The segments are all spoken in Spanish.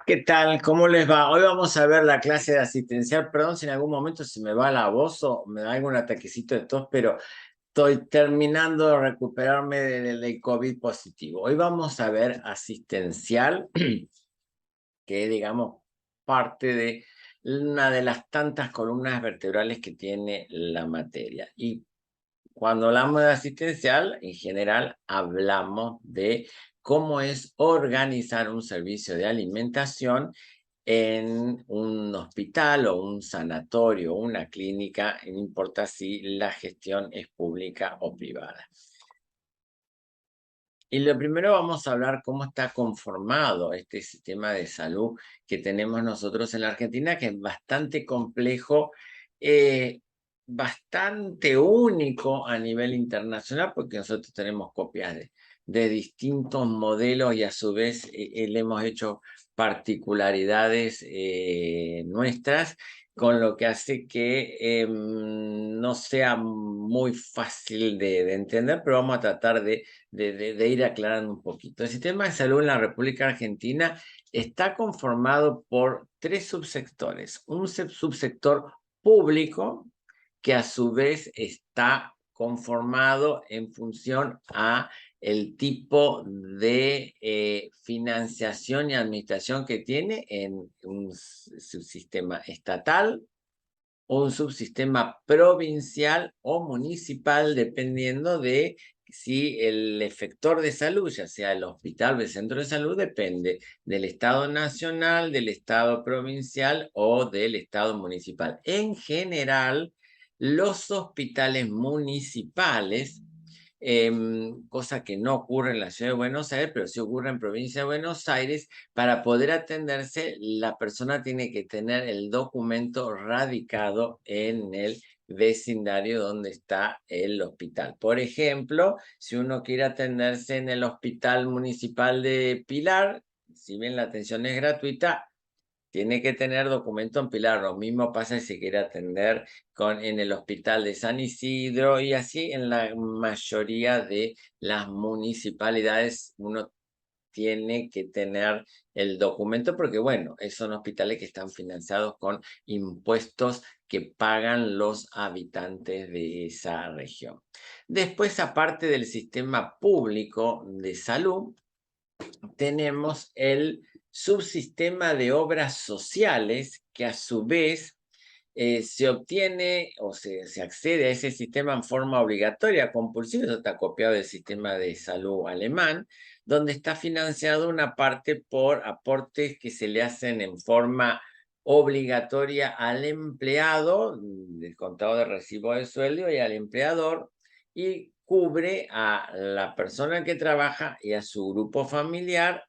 ¿Qué tal? ¿Cómo les va? Hoy vamos a ver la clase de asistencial. Perdón si en algún momento se me va la voz o me da algún ataquecito de tos, pero estoy terminando de recuperarme del COVID positivo. Hoy vamos a ver asistencial, que es, digamos, parte de una de las tantas columnas vertebrales que tiene la materia. Y cuando hablamos de asistencial, en general hablamos de cómo es organizar un servicio de alimentación en un hospital o un sanatorio o una clínica, no importa si la gestión es pública o privada. Y lo primero vamos a hablar cómo está conformado este sistema de salud que tenemos nosotros en la Argentina, que es bastante complejo, eh, bastante único a nivel internacional, porque nosotros tenemos copias de distintos modelos y a su vez le hemos hecho particularidades nuestras, con lo que hace que no sea muy fácil de entender, pero vamos a tratar de ir aclarando un poquito. El sistema de salud en la República Argentina está conformado por tres subsectores. Un subsector público, que a su vez está conformado en función a el tipo de financiación y administración que tiene en un subsistema estatal, un subsistema provincial o municipal, dependiendo de si el efector de salud, ya sea el hospital o el centro de salud, depende del Estado nacional, del Estado provincial o del Estado municipal. En general, los hospitales municipales, cosa que no ocurre en la ciudad de Buenos Aires, pero sí ocurre en provincia de Buenos Aires. Para poder atenderse, la persona tiene que tener el documento radicado en el vecindario donde está el hospital. Por ejemplo, si uno quiere atenderse en el Hospital Municipal de Pilar, si bien la atención es gratuita, tiene que tener documento en Pilar. Lo mismo pasa si se quiere atender en el Hospital de San Isidro, y así en la mayoría de las municipalidades uno tiene que tener el documento, porque bueno, son hospitales que están financiados con impuestos que pagan los habitantes de esa región. Después, aparte del sistema público de salud, tenemos el subsistema de obras sociales, que a su vez se obtiene o se accede a ese sistema en forma obligatoria, compulsiva. Eso está copiado del sistema de salud alemán, donde está financiado una parte por aportes que se le hacen en forma obligatoria al empleado, del contado de recibo de sueldo, y al empleador, y cubre a la persona que trabaja y a su grupo familiar.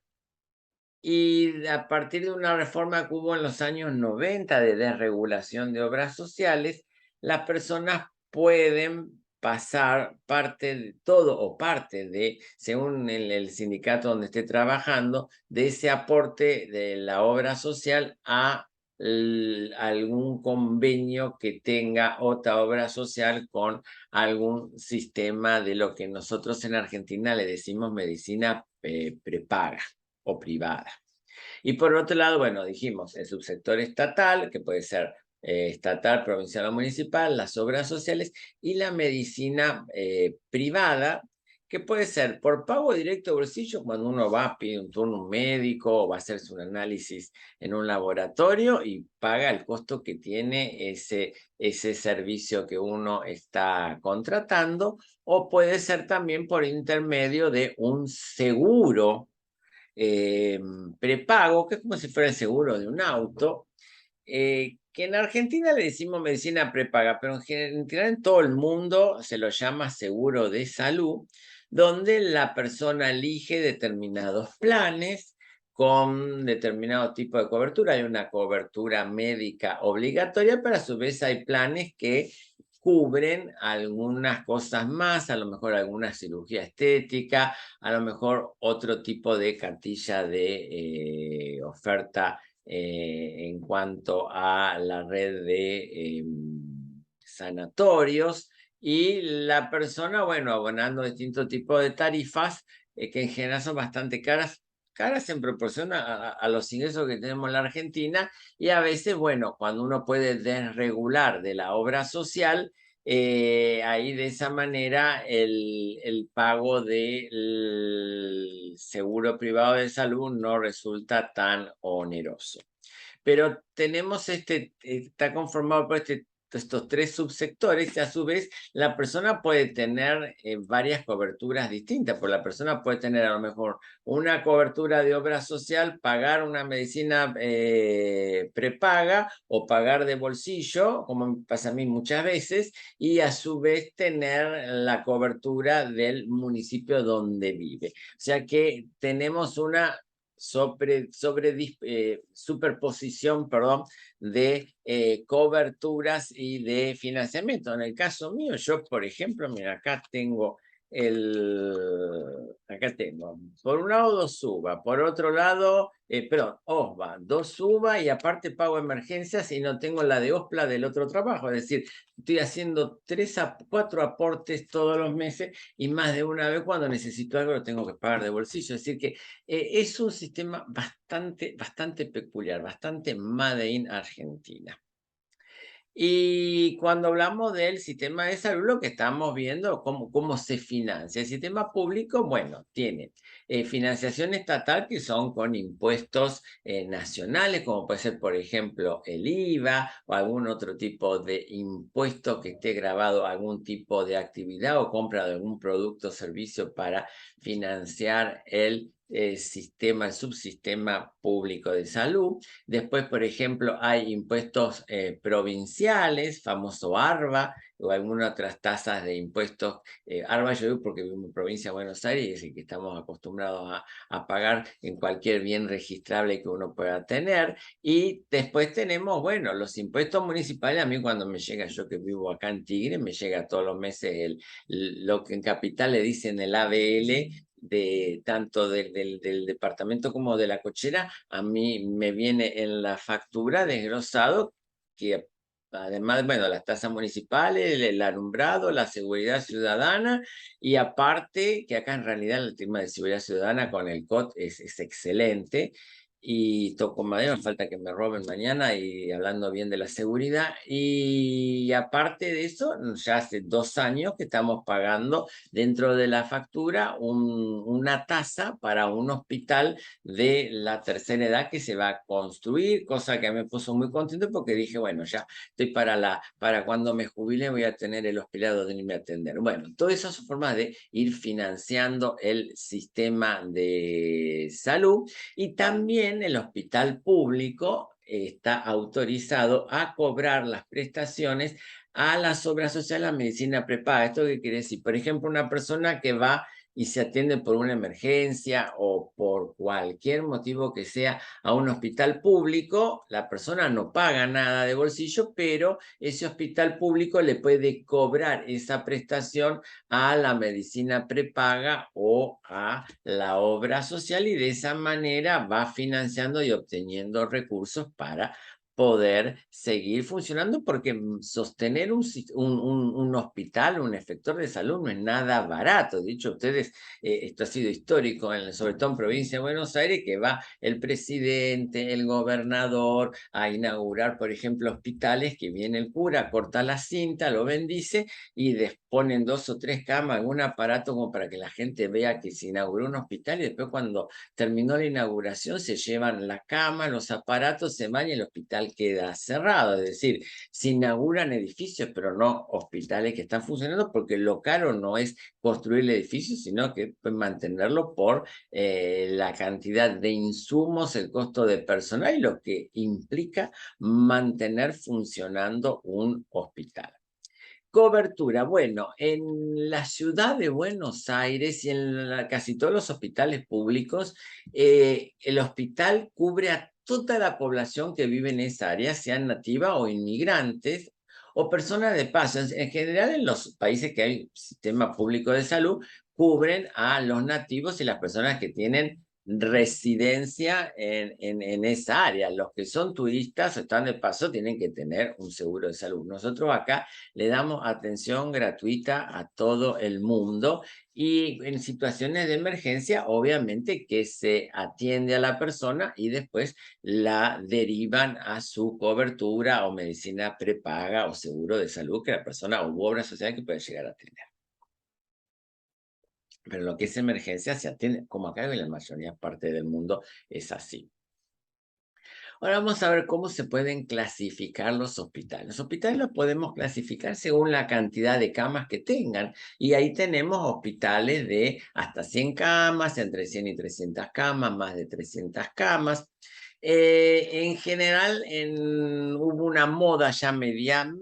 Y a partir de una reforma que hubo en los años 90 de desregulación de obras sociales, las personas pueden pasar parte de todo o parte de, según el sindicato donde esté trabajando, de ese aporte de la obra social a algún convenio que tenga otra obra social con algún sistema de lo que nosotros en Argentina le decimos medicina prepaga o privada. Y por otro lado, bueno, dijimos el subsector estatal, que puede ser estatal, provincial o municipal, las obras sociales, y la medicina privada, que puede ser por pago directo de bolsillo, cuando uno va, pide un turno a un médico o va a hacerse un análisis en un laboratorio y paga el costo que tiene ese servicio que uno está contratando, o puede ser también por intermedio de un seguro eh, prepago, que es como si fuera el seguro de un auto, que en Argentina le decimos medicina prepaga, pero en general en todo el mundo se lo llama seguro de salud, donde la persona elige determinados planes con determinado tipo de cobertura. Hay una cobertura médica obligatoria, pero a su vez hay planes que cubren algunas cosas más, a lo mejor alguna cirugía estética, a lo mejor otro tipo de cartilla de oferta en cuanto a la red de sanatorios, y la persona, bueno, abonando distintos tipos de tarifas que en general son bastante caras, caras en proporción a los ingresos que tenemos en la Argentina y a veces, bueno, cuando uno puede desregular de la obra social, ahí de esa manera el pago del seguro privado de salud no resulta tan oneroso. Pero tenemos está conformado por estos tres subsectores y a su vez la persona puede tener varias coberturas distintas, porque la persona puede tener a lo mejor una cobertura de obra social, pagar una medicina prepaga o pagar de bolsillo, como me pasa a mí muchas veces, y a su vez tener la cobertura del municipio donde vive. O sea que tenemos una superposición, perdón, de coberturas y de financiamiento. En el caso mío, yo, por ejemplo, mira, acá tengo, por un lado dos UVA, por otro lado, perdón, OSVA, dos UVA y aparte pago emergencias y no tengo la de OSPLA del otro trabajo, es decir, estoy haciendo 4 aportes todos los meses y más de una vez cuando necesito algo lo tengo que pagar de bolsillo, es decir que es un sistema bastante peculiar, bastante made in Argentina. Y cuando hablamos del sistema de salud, lo que estamos viendo, cómo se financia. El sistema público, bueno, tiene financiación estatal que son con impuestos nacionales, como puede ser, por ejemplo, el IVA o algún otro tipo de impuesto que esté grabado a algún tipo de actividad o compra de algún producto o servicio para financiar el subsistema público de salud. Después, por ejemplo, hay impuestos provinciales, famoso ARBA, o algunas otras tasas de impuestos. ARBA yo digo porque vivo en provincia de Buenos Aires y es el que estamos acostumbrados a pagar en cualquier bien registrable que uno pueda tener. Y después tenemos, bueno, los impuestos municipales. A mí cuando me llega, yo que vivo acá en Tigre, me llega todos los meses lo que en Capital le dicen el ABL, tanto del departamento como de la cochera, a mí me viene en la factura desglosado que además, bueno, las tasas municipales, el alumbrado, la seguridad ciudadana y aparte que acá en realidad el tema de seguridad ciudadana con el COT es excelente y toco madera, falta que me roben mañana y hablando bien de la seguridad. Y aparte de eso, ya hace 2 años que estamos pagando dentro de la factura una tasa para un hospital de la tercera edad que se va a construir, cosa que me puso muy contento porque dije, bueno, ya estoy para cuando me jubile voy a tener el hospital donde irme a atender. Bueno, todas esas son formas de ir financiando el sistema de salud y también el hospital público está autorizado a cobrar las prestaciones a las obras sociales, a la medicina prepaga. ¿Esto qué quiere decir? Por ejemplo, una persona que va y se atiende por una emergencia o por cualquier motivo que sea a un hospital público, la persona no paga nada de bolsillo, pero ese hospital público le puede cobrar esa prestación a la medicina prepaga o a la obra social y de esa manera va financiando y obteniendo recursos para poder seguir funcionando porque sostener un hospital, un efector de salud no es nada barato. De hecho, ustedes, esto ha sido histórico, sobre todo en provincia de Buenos Aires, que va el presidente, el gobernador a inaugurar, por ejemplo, hospitales, que viene el cura, corta la cinta, lo bendice y ponen 2 o 3 camas, algún aparato como para que la gente vea que se inauguró un hospital y después cuando terminó la inauguración se llevan la cama, los aparatos, se van y el hospital queda cerrado. Es decir, se inauguran edificios, pero no hospitales que están funcionando porque lo caro no es construir el edificio, sino que mantenerlo por la cantidad de insumos, el costo de personal y lo que implica mantener funcionando un hospital. Cobertura. Bueno, en la ciudad de Buenos Aires y en casi todos los hospitales públicos, el hospital cubre a toda la población que vive en esa área, sean nativa o inmigrantes o personas de paso. En general, en los países que hay sistema público de salud, cubren a los nativos y las personas que tienen residencia en esa área. Los que son turistas o están de paso tienen que tener un seguro de salud. Nosotros acá le damos atención gratuita a todo el mundo Y en situaciones de emergencia, obviamente que se atiende a la persona y después la derivan a su cobertura o medicina prepaga o seguro de salud que la persona o obra social que puede llegar a tener. Pero lo que es emergencia se atiende, como acá en la mayoría parte del mundo es así. Ahora vamos a ver cómo se pueden clasificar los hospitales. Los hospitales los podemos clasificar según la cantidad de camas que tengan. Y ahí tenemos hospitales de hasta 100 camas, entre 100 y 300 camas, más de 300 camas. En general, hubo una moda ya mediados,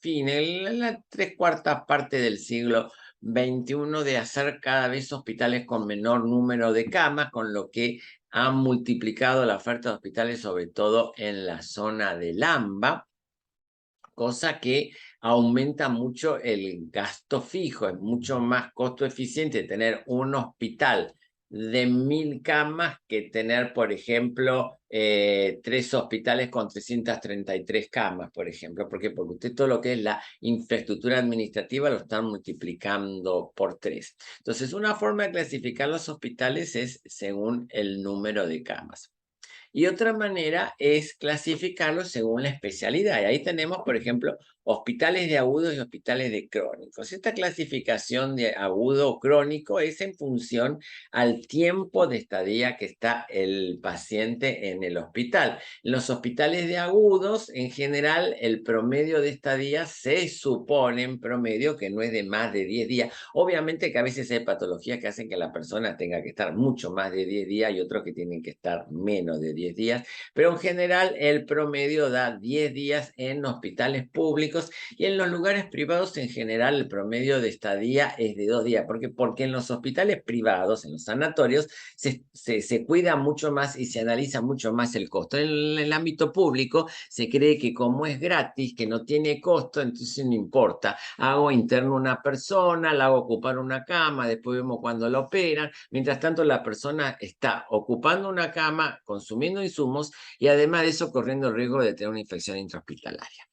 fin, en la tres cuartas parte del siglo XXI de hacer cada vez hospitales con menor número de camas, con lo que han multiplicado la oferta de hospitales, sobre todo en la zona del AMBA, cosa que aumenta mucho el gasto fijo. Es mucho más costo eficiente tener un hospital de 1000 camas que tener, por ejemplo, 3 hospitales con 333 camas, por ejemplo. ¿Por qué? Porque usted todo lo que es la infraestructura administrativa lo están multiplicando por 3. Entonces, una forma de clasificar los hospitales es según el número de camas. Y otra manera es clasificarlos según la especialidad. Y ahí tenemos, por ejemplo, hospitales de agudos y hospitales de crónicos. Esta clasificación de agudo o crónico es en función al tiempo de estadía que está el paciente en el hospital. En los hospitales de agudos, en general, el promedio de estadía se supone en promedio que no es de más de 10 días. Obviamente que a veces hay patologías que hacen que la persona tenga que estar mucho más de 10 días y otros que tienen que estar menos de 10 días, pero en general el promedio da 10 días en hospitales públicos y en los lugares privados en general el promedio de estadía es de 2 días. ¿Por qué? Porque en los hospitales privados, en los sanatorios, se cuida mucho más y se analiza mucho más el costo. En el ámbito público se cree que como es gratis, que no tiene costo, entonces no importa. Hago interno una persona, la hago ocupar una cama, después vemos cuando la operan. Mientras tanto, la persona está ocupando una cama, consumiendo insumos y además de eso corriendo el riesgo de tener una infección intrahospitalaria.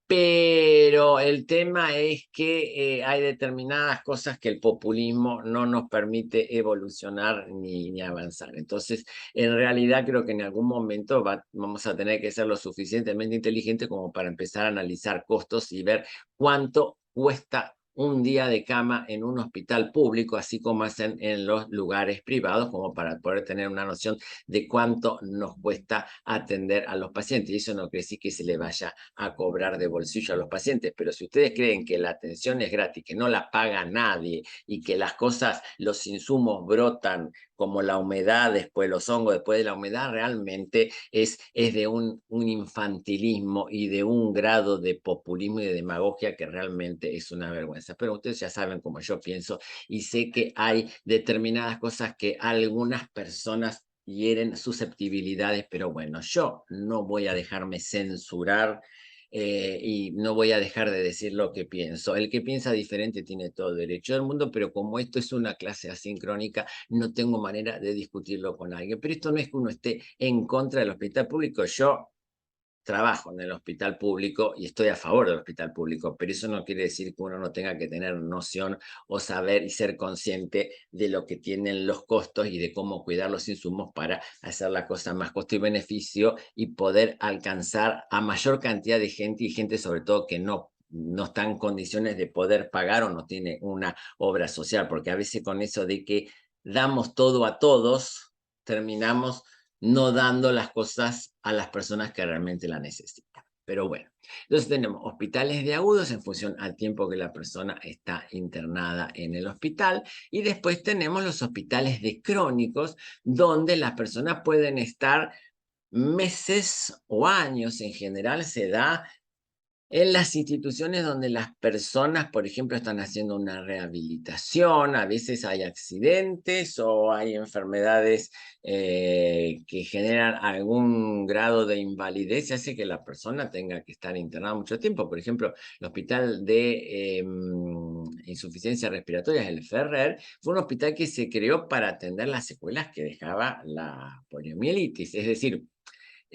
Pero el tema es que hay determinadas cosas que el populismo no nos permite evolucionar ni avanzar. Entonces, en realidad creo que en algún momento vamos a tener que ser lo suficientemente inteligentes como para empezar a analizar costos y ver cuánto cuesta un día de cama en un hospital público, así como hacen en los lugares privados, como para poder tener una noción de cuánto nos cuesta atender a los pacientes. Y eso no quiere decir que se le vaya a cobrar de bolsillo a los pacientes, pero si ustedes creen que la atención es gratis, que no la paga nadie y que las cosas, los insumos brotan como la humedad, después los hongos, después de la humedad, realmente es de un infantilismo y de un grado de populismo y de demagogia que realmente es una vergüenza. Pero ustedes ya saben cómo yo pienso y sé que hay determinadas cosas que algunas personas hieren susceptibilidades, pero bueno, yo no voy a dejarme censurar y no voy a dejar de decir lo que pienso. El que piensa diferente tiene todo derecho del mundo, pero como esto es una clase asincrónica, no tengo manera de discutirlo con alguien. Pero esto no es que uno esté en contra del hospital público. Yo trabajo en el hospital público y estoy a favor del hospital público, pero eso no quiere decir que uno no tenga que tener noción o saber y ser consciente de lo que tienen los costos y de cómo cuidar los insumos para hacer la cosa más costo y beneficio y poder alcanzar a mayor cantidad de gente y gente sobre todo que no está en condiciones de poder pagar o no tiene una obra social, porque a veces con eso de que damos todo a todos, terminamos no dando las cosas a las personas que realmente la necesitan. Pero bueno, entonces tenemos hospitales de agudos en función al tiempo que la persona está internada en el hospital y después tenemos los hospitales de crónicos donde las personas pueden estar meses o años. En general se da en las instituciones donde las personas, por ejemplo, están haciendo una rehabilitación, a veces hay accidentes o hay enfermedades que generan algún grado de invalidez y hace que la persona tenga que estar internada mucho tiempo. Por ejemplo, el hospital de insuficiencia respiratoria, el Ferrer, fue un hospital que se creó para atender las secuelas que dejaba la poliomielitis. Es decir,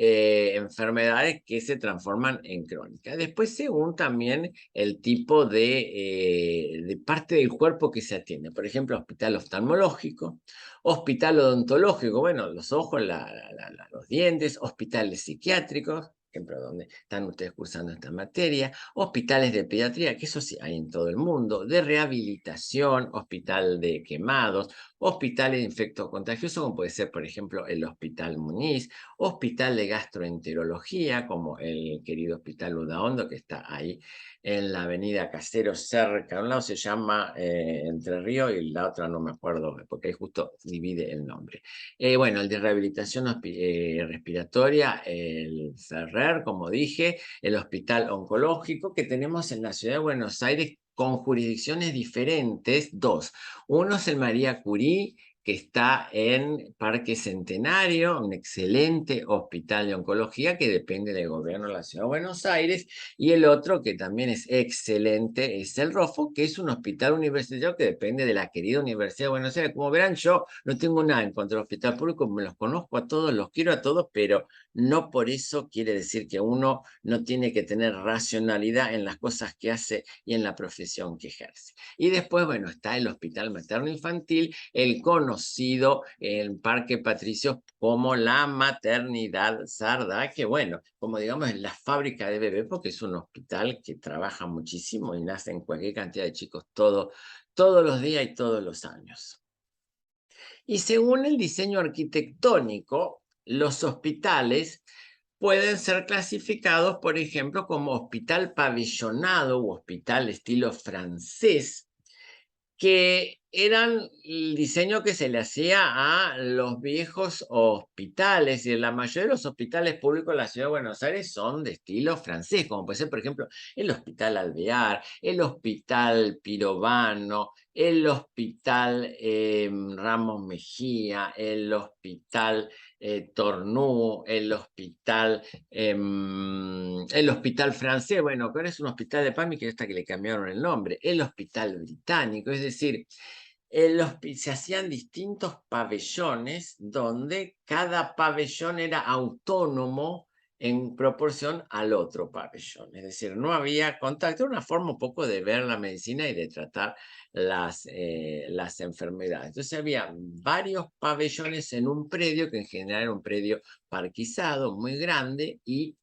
enfermedades que se transforman en crónicas. Después, según también el tipo de parte del cuerpo que se atiende. Por ejemplo, hospital oftalmológico, hospital odontológico, bueno, los ojos, los dientes, hospitales psiquiátricos, ejemplo, donde están ustedes cursando esta materia, hospitales de pediatría, que eso sí hay en todo el mundo, de rehabilitación, hospital de quemados, hospitales de infectos contagiosos, como puede ser, por ejemplo, el Hospital Muniz, hospital de gastroenterología, como el querido Hospital Udaondo, que está ahí en la avenida Caseros cerca. Un lado se llama Entre Ríos y la otra no me acuerdo, porque ahí justo divide el nombre. Bueno, el de rehabilitación respiratoria, el Ferrer, como dije, el Hospital Oncológico que tenemos en la ciudad de Buenos Aires con jurisdicciones diferentes, dos. Uno es el María Curie, que está en Parque Centenario, un excelente hospital de oncología que depende del gobierno de la Ciudad de Buenos Aires, y el otro que también es excelente es el ROFO, que es un hospital universitario que depende de la querida Universidad de Buenos Aires. Como verán, yo no tengo nada en contra del hospital público, me los conozco a todos, los quiero a todos, pero no por eso quiere decir que uno no tiene que tener racionalidad en las cosas que hace y en la profesión que ejerce. Y después, bueno, está el Hospital Materno Infantil, el conocido en Parque Patricios como la Maternidad Sardá, que bueno, como digamos es la fábrica de bebés, porque es un hospital que trabaja muchísimo y nacen cualquier cantidad de chicos todos los días y todos los años. Y según el diseño arquitectónico, los hospitales pueden ser clasificados, por ejemplo, como hospital pabellonado u hospital estilo francés, que eran el diseño que se le hacía a los viejos hospitales, y la mayoría de los hospitales públicos de la ciudad de Buenos Aires son de estilo francés, como puede ser, por ejemplo, el Hospital Alvear, el Hospital Pirovano, el Hospital Ramos Mejía, el Hospital Tornú, el hospital francés, bueno, que ahora es un hospital de PAMI que hasta que le cambiaron el nombre, el hospital británico, es decir, se hacían distintos pabellones donde cada pabellón era autónomo en proporción al otro pabellón. Es decir, no había contacto, era una forma un poco de ver la medicina y de tratar las enfermedades. Entonces había varios pabellones en un predio, que en general era un predio parquizado, muy grande, y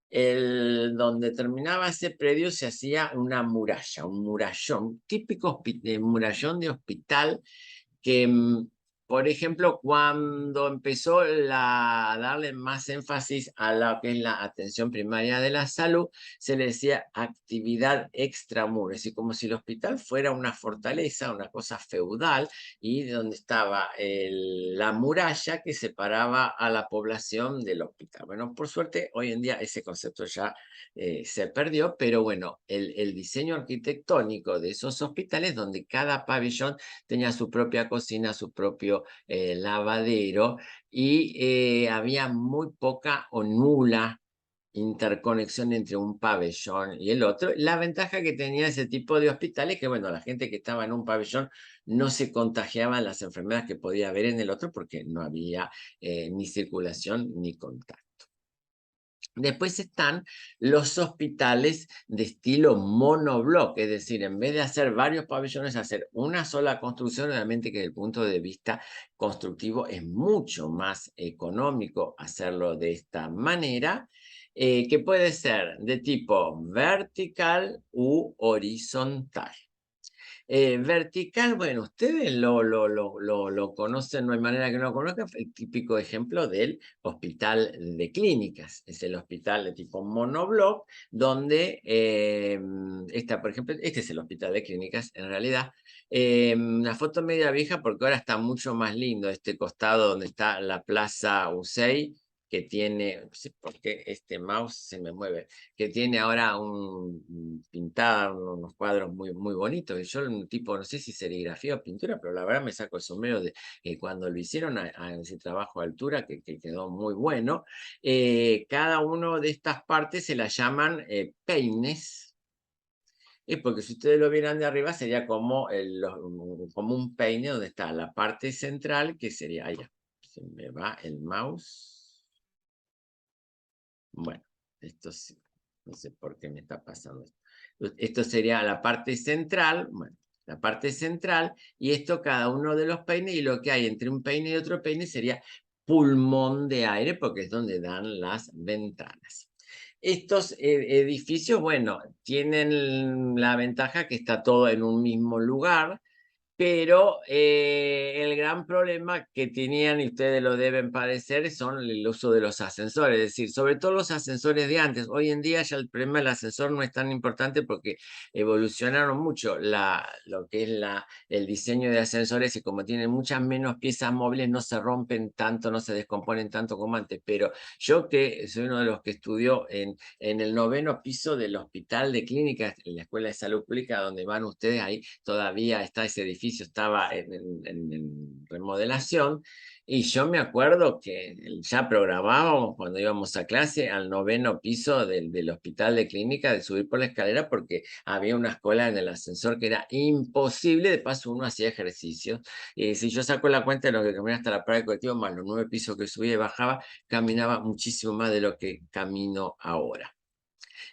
donde terminaba ese predio se hacía una muralla, un murallón, típico murallón de hospital que, por ejemplo, cuando empezó a darle más énfasis a lo que es la atención primaria de la salud, se le decía actividad extramuros, y como si el hospital fuera una fortaleza, una cosa feudal, y donde estaba la muralla que separaba a la población del hospital. Bueno, por suerte, hoy en día ese concepto ya se perdió, pero bueno, el diseño arquitectónico de esos hospitales, donde cada pabellón tenía su propia cocina, su propio lavadero, y había muy poca o nula interconexión entre un pabellón y el otro. La ventaja que tenía ese tipo de hospitales, que bueno, la gente que estaba en un pabellón no se contagiaban las enfermedades que podía haber en el otro, porque no había ni circulación ni contacto. Después están los hospitales de estilo monobloc, es decir, en vez de hacer varios pabellones, hacer una sola construcción, realmente que desde el punto de vista constructivo es mucho más económico hacerlo de esta manera, que puede ser de tipo vertical u horizontal. Vertical, bueno, ustedes lo conocen, no hay manera que no lo conozcan, el típico ejemplo del hospital de clínicas, es el hospital de tipo monobloc, donde está, por ejemplo, este es el hospital de clínicas en realidad. La foto media vieja porque ahora está mucho más lindo este costado donde está la Plaza Usey, que tiene, no sé por qué este mouse se me mueve, que tiene ahora pintada unos cuadros muy bonitos. Y yo, un tipo, no sé si serigrafía o pintura, pero la verdad me saco el sombrero de cuando lo hicieron a ese trabajo a altura, que quedó muy bueno. Cada uno de estas partes se las llaman peines. Porque si ustedes lo vieran de arriba sería como, como un peine donde está la parte central, que sería allá. Se me va el mouse. Bueno, esto sí, no sé por qué me está pasando esto. Esto sería la parte central, bueno, la parte central, y esto cada uno de los peines, y lo que hay entre un peine y otro peine sería pulmón de aire, porque es donde dan las ventanas. Estos edificios, bueno, tienen la ventaja que está todo en un mismo lugar, pero el gran problema que tenían, y ustedes lo deben padecer, son el uso de los ascensores, es decir, sobre todo los ascensores de antes. Hoy en día ya el problema del ascensor no es tan importante porque evolucionaron mucho lo que es el diseño de ascensores, y como tienen muchas menos piezas móviles no se rompen tanto, no se descomponen tanto como antes. Pero yo, que soy uno de los que estudió en el 9º piso del Hospital de Clínicas, en la Escuela de Salud Pública, donde van ustedes, ahí todavía está ese edificio, estaba en remodelación, y yo me acuerdo que ya programábamos cuando íbamos a clase al 9º piso del Hospital de Clínica de subir por la escalera, porque había una cola en el ascensor que era imposible. De paso uno hacía ejercicio, y si yo saco la cuenta de lo que caminé hasta la parada del colectivo, más los 9 pisos que subía y bajaba, caminaba muchísimo más de lo que camino ahora.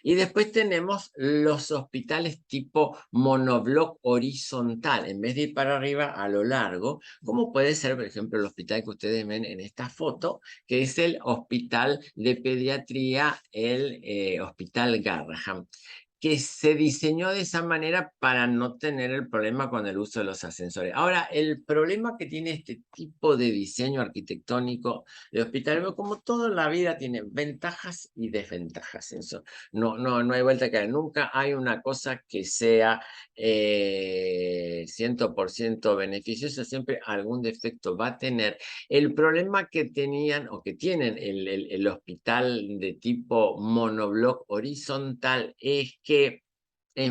Y después tenemos los hospitales tipo monobloc horizontal, en vez de ir para arriba a lo largo, como puede ser, por ejemplo, el hospital que ustedes ven en esta foto, que es el Hospital de Pediatría, el Hospital Garraham, que se diseñó de esa manera para no tener el problema con el uso de los ascensores. Ahora, el problema que tiene este tipo de diseño arquitectónico de hospital, como toda la vida, tiene ventajas y desventajas. Eso no hay vuelta que dar. Nunca hay una cosa que sea 100% beneficiosa, siempre algún defecto va a tener. El problema que tenían o que tienen el hospital de tipo monobloc horizontal es que es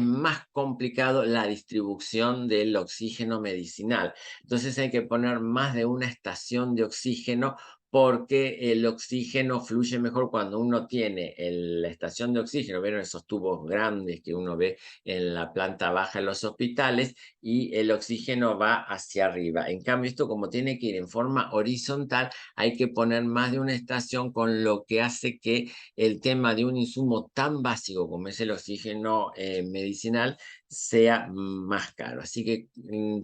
más complicado la distribución del oxígeno medicinal. Entonces hay que poner más de una estación de oxígeno, porque el oxígeno fluye mejor cuando uno tiene la estación de oxígeno. ¿Vieron esos tubos grandes que uno ve en la planta baja en los hospitales? Y el oxígeno va hacia arriba. En cambio, esto, como tiene que ir en forma horizontal, hay que poner más de una estación, con lo que hace que el tema de un insumo tan básico como es el oxígeno medicinal sea más caro. Así que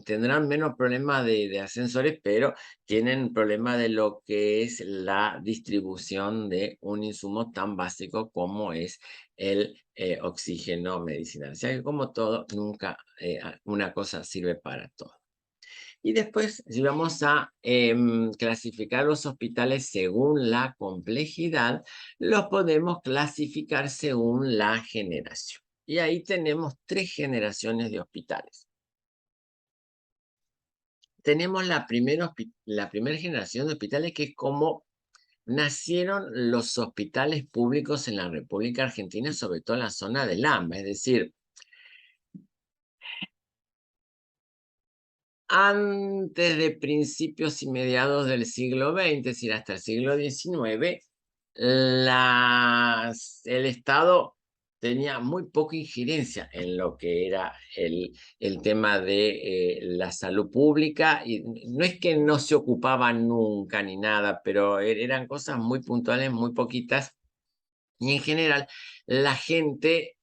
tendrán menos problemas de ascensores, pero tienen problema de lo que es la distribución de un insumo tan básico como es el oxígeno medicinal. O sea que, como todo, nunca una cosa sirve para todo. Y después, si vamos a clasificar los hospitales según la complejidad, los podemos clasificar según la generación. Y ahí tenemos 3 generaciones de hospitales. Tenemos la primera generación de hospitales, que es como nacieron los hospitales públicos en la República Argentina, sobre todo en la zona del AMBA, es decir, antes de principios y mediados del siglo XX, es decir, hasta el siglo XIX, el Estado tenía muy poca injerencia en lo que era el tema de la salud pública, y no es que no se ocupaba nunca ni nada, pero eran cosas muy puntuales, muy poquitas, y en general la gente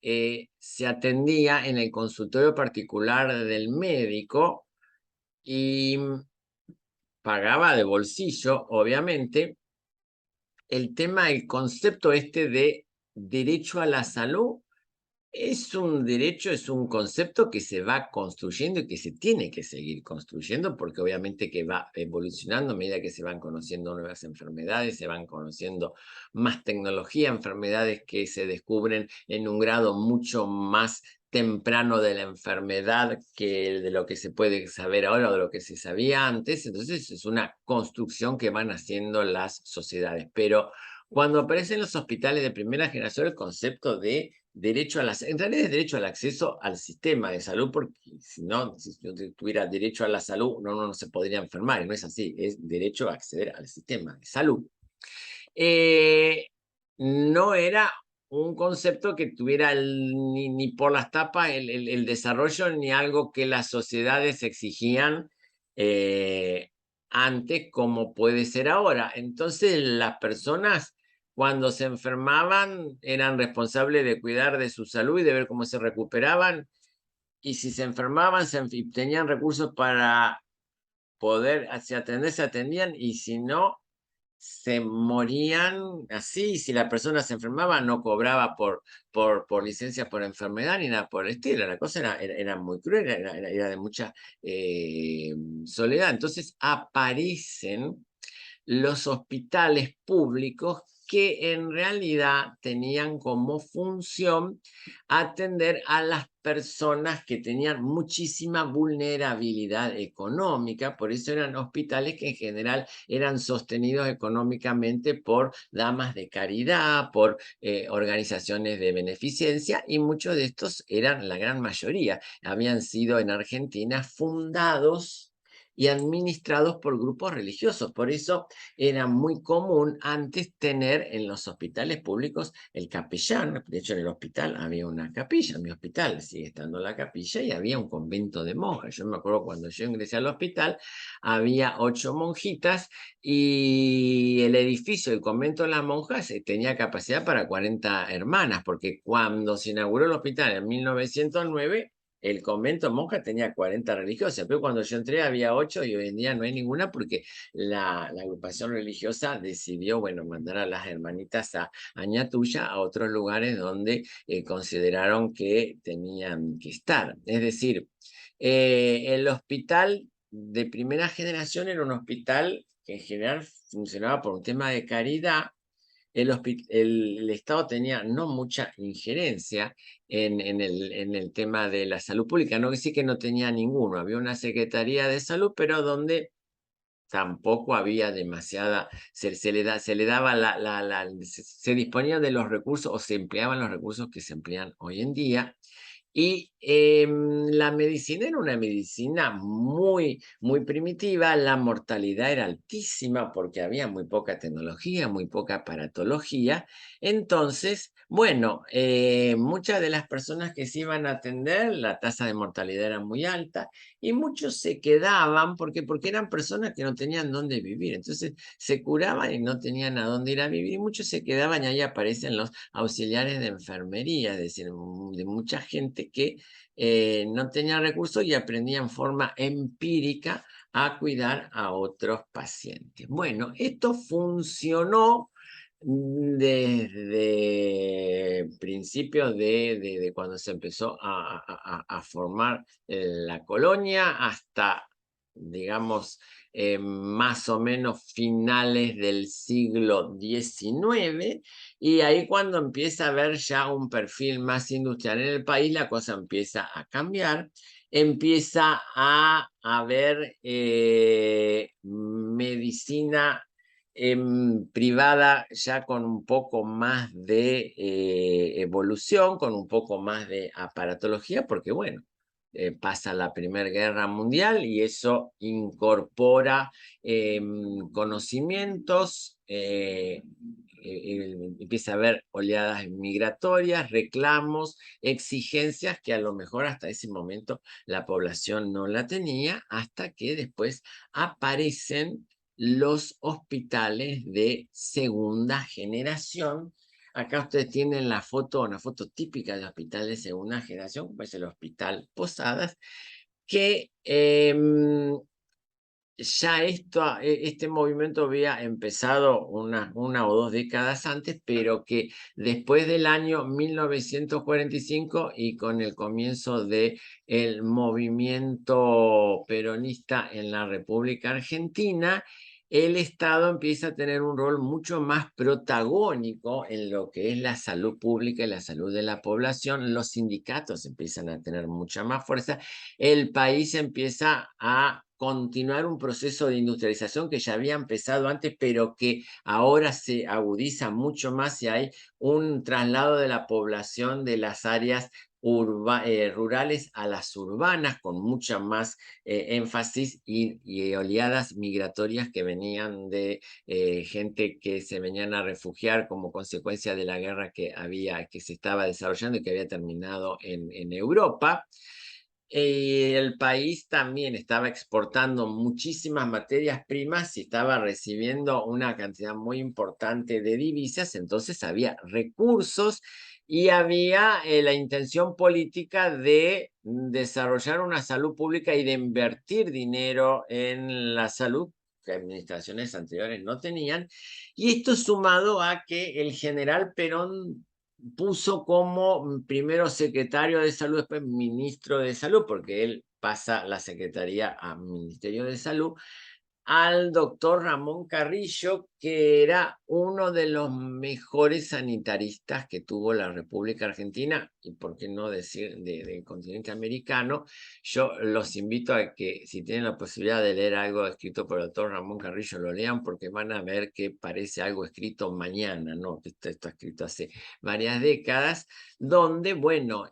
se atendía en el consultorio particular del médico, y pagaba de bolsillo, obviamente. El tema, el concepto este de derecho a la salud, es un derecho, es un concepto que se va construyendo y que se tiene que seguir construyendo, porque obviamente que va evolucionando a medida que se van conociendo nuevas enfermedades, se van conociendo más tecnología, enfermedades que se descubren en un grado mucho más temprano de la enfermedad que de lo que se puede saber ahora o de lo que se sabía antes. Entonces es una construcción que van haciendo las sociedades. Pero cuando aparecen los hospitales de primera generación, el concepto de derecho en realidad es derecho al acceso al sistema de salud, porque si no, si no tuviera derecho a la salud, uno no se podría enfermar, y no es así, es derecho a acceder al sistema de salud. No era un concepto que tuviera ni por las tapas el desarrollo, ni algo que las sociedades exigían antes, como puede ser ahora. Entonces las personas cuando se enfermaban eran responsables de cuidar de su salud y de ver cómo se recuperaban, y si se enfermaban y tenían recursos para poder atender, se atendían, y si no, se morían así. Si la persona se enfermaba, no cobraba por licencia por enfermedad ni nada por el estilo. La cosa era muy cruel, era de mucha soledad. Entonces aparecen los hospitales públicos que en realidad tenían como función atender a las personas que tenían muchísima vulnerabilidad económica. Por eso eran hospitales que en general eran sostenidos económicamente por damas de caridad, por organizaciones de beneficencia, y muchos de estos eran, la gran mayoría, habían sido en Argentina fundados y administrados por grupos religiosos. Por eso era muy común antes tener en los hospitales públicos el capellán. De hecho, en el hospital había una capilla. En mi hospital sigue estando la capilla y había un convento de monjas. Yo me acuerdo cuando yo ingresé al hospital, había 8 monjitas, y el edificio del convento de las monjas tenía capacidad para 40 hermanas, porque cuando se inauguró el hospital en 1909, el convento de monjas tenía 40 religiosas, pero cuando yo entré había 8, y hoy en día no hay ninguna, porque la agrupación religiosa decidió, bueno, mandar a las hermanitas a Ñatuya, a otros lugares donde consideraron que tenían que estar. Es decir, el hospital de primera generación era un hospital que en general funcionaba por un tema de caridad. El Estado tenía no mucha injerencia en el tema de la salud pública. No que sí que no tenía ninguno, había una Secretaría de Salud, pero donde tampoco había demasiada, se le daba se disponía de los recursos, o se empleaban los recursos que se emplean hoy en día. Y la medicina era una medicina muy, muy primitiva. La mortalidad era altísima porque había muy poca tecnología, muy poca aparatología. Entonces, bueno, muchas de las personas que se iban a atender, la tasa de mortalidad era muy alta, y muchos se quedaban porque eran personas que no tenían dónde vivir. Entonces se curaban y no tenían a dónde ir a vivir, y muchos se quedaban, y ahí aparecen los auxiliares de enfermería, es decir, de mucha gente que no tenía recursos y aprendía en forma empírica a cuidar a otros pacientes. Bueno, esto funcionó desde principios de cuando se empezó a formar la colonia hasta, digamos, más o menos finales del siglo XIX, y ahí cuando empieza a haber ya un perfil más industrial en el país, la cosa empieza a cambiar, empieza a haber medicina privada ya con un poco más de evolución, con un poco más de aparatología, porque bueno, pasa la Primera Guerra Mundial y eso incorpora conocimientos, empieza a haber oleadas migratorias, reclamos, exigencias que a lo mejor hasta ese momento la población no la tenía, hasta que después aparecen los hospitales de segunda generación. Acá ustedes tienen la foto, una foto típica de hospital de segunda generación, como es el Hospital Posadas, que ya este movimiento había empezado una o dos décadas antes, pero que después del año 1945 y con el comienzo del movimiento peronista en la República Argentina, el Estado empieza a tener un rol mucho más protagónico en lo que es la salud pública y la salud de la población. Los sindicatos empiezan a tener mucha más fuerza. El país empieza a continuar un proceso de industrialización que ya había empezado antes, pero que ahora se agudiza mucho más, y hay un traslado de la población de las áreas rurales a las urbanas, con mucha más énfasis, y oleadas migratorias que venían de gente que se venían a refugiar como consecuencia de la guerra que se estaba desarrollando y que había terminado en Europa. El país también estaba exportando muchísimas materias primas y estaba recibiendo una cantidad muy importante de divisas, entonces había recursos y había la intención política de desarrollar una salud pública y de invertir dinero en la salud que administraciones anteriores no tenían. Y esto sumado a que el general Perón puso como primero secretario de salud, después ministro de salud, porque él pasa la secretaría a Ministerio de Salud, al doctor Ramón Carrillo, que era uno de los mejores sanitaristas que tuvo la República Argentina, y por qué no decir del continente americano. Yo los invito a que, si tienen la posibilidad de leer algo escrito por el doctor Ramón Carrillo, lo lean, porque van a ver que parece algo escrito mañana, ¿no? Esto está escrito hace varias décadas, donde, bueno,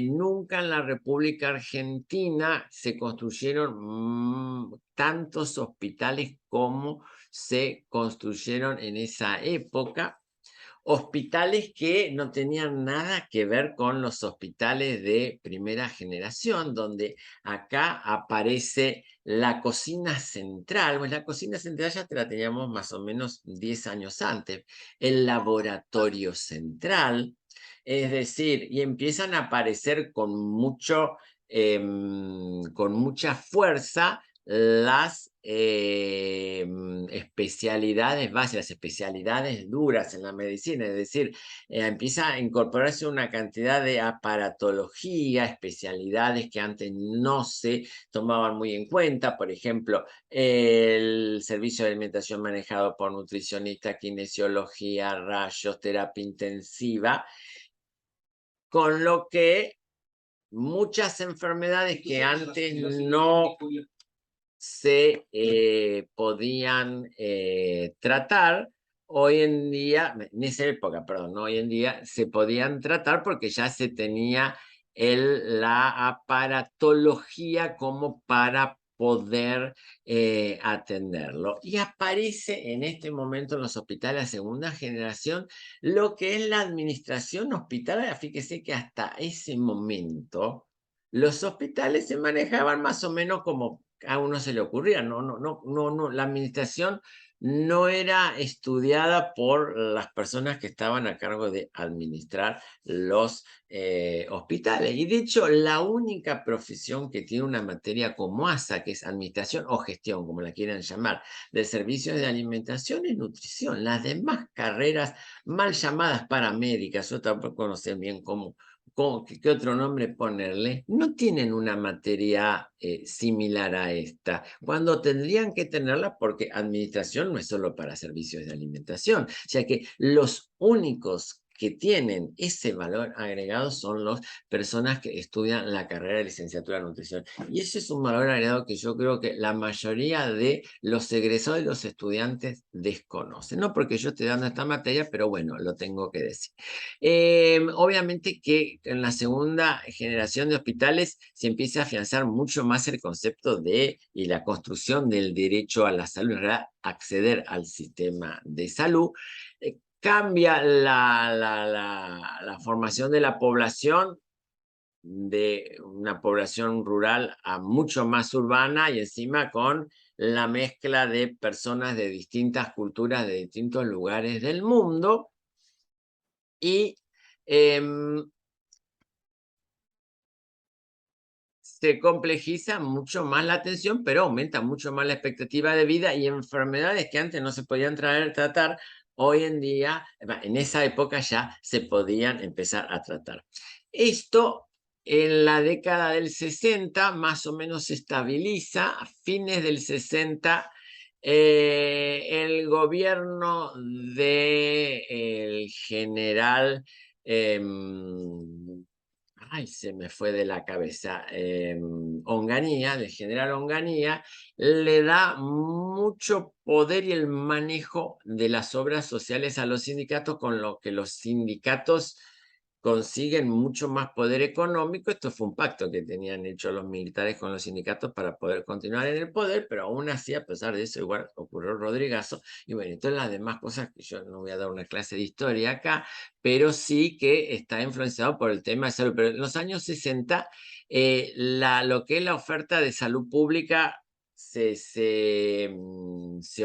nunca en la República Argentina se construyeron tantos hospitales como se construyeron en esa época, hospitales que no tenían nada que ver con los hospitales de primera generación, donde acá aparece la cocina central. Pues la cocina central ya te la teníamos más o menos 10 años antes, el laboratorio central, es decir, y empiezan a aparecer con mucha fuerza las especialidades básicas, las especialidades duras en la medicina, es decir, empieza a incorporarse una cantidad de aparatología, especialidades que antes no se tomaban muy en cuenta, por ejemplo, el servicio de alimentación manejado por nutricionistas, kinesiología, rayos, terapia intensiva, con lo que muchas enfermedades que antes no se podían tratar, hoy en día, en esa época, perdón, no hoy en día, se podían tratar porque ya se tenía la aparatología como para poder atenderlo. Y aparece en este momento en los hospitales de segunda generación lo que es la administración hospitalaria. Fíjese que hasta ese momento los hospitales se manejaban más o menos como a uno se le ocurría. No, la administración no era estudiada por las personas que estaban a cargo de administrar los hospitales. Y de hecho, la única profesión que tiene una materia como ASA, que es administración o gestión, como la quieran llamar, de servicios de alimentación, es nutrición. Las demás carreras mal llamadas paramédicas, yo tampoco no sé bien qué otro nombre ponerle, no tienen una materia similar a esta, cuando tendrían que tenerla, porque administración no es solo para servicios de alimentación, o sea que los únicos que tienen ese valor agregado son las personas que estudian la carrera de licenciatura en nutrición. Y ese es un valor agregado que yo creo que la mayoría de los egresados y los estudiantes desconocen. No porque yo esté dando esta materia, pero bueno, lo tengo que decir. Obviamente que en la segunda generación de hospitales se empieza a afianzar mucho más el concepto y la construcción del derecho a la salud, acceder al sistema de salud. Cambia la formación de la población de una población rural a mucho más urbana y encima con la mezcla de personas de distintas culturas, de distintos lugares del mundo. Y se complejiza mucho más la atención, pero aumenta mucho más la expectativa de vida y enfermedades que antes no se podían tratar, hoy en día, en esa época ya se podían empezar a tratar. Esto en la década del 60 más o menos se estabiliza. A fines del 60 el gobierno del general ay, se me fue de la cabeza, Onganía, del general Onganía, le da mucho poder y el manejo de las obras sociales a los sindicatos, con lo que los sindicatos consiguen mucho más poder económico. Esto fue un pacto que tenían hecho los militares con los sindicatos para poder continuar en el poder, pero aún así, a pesar de eso, igual ocurrió el Rodrigazo. Y bueno, y todas las demás cosas que yo no voy a dar una clase de historia acá, pero sí que está influenciado por el tema de salud. Pero en los años 60, lo que es la oferta de salud pública se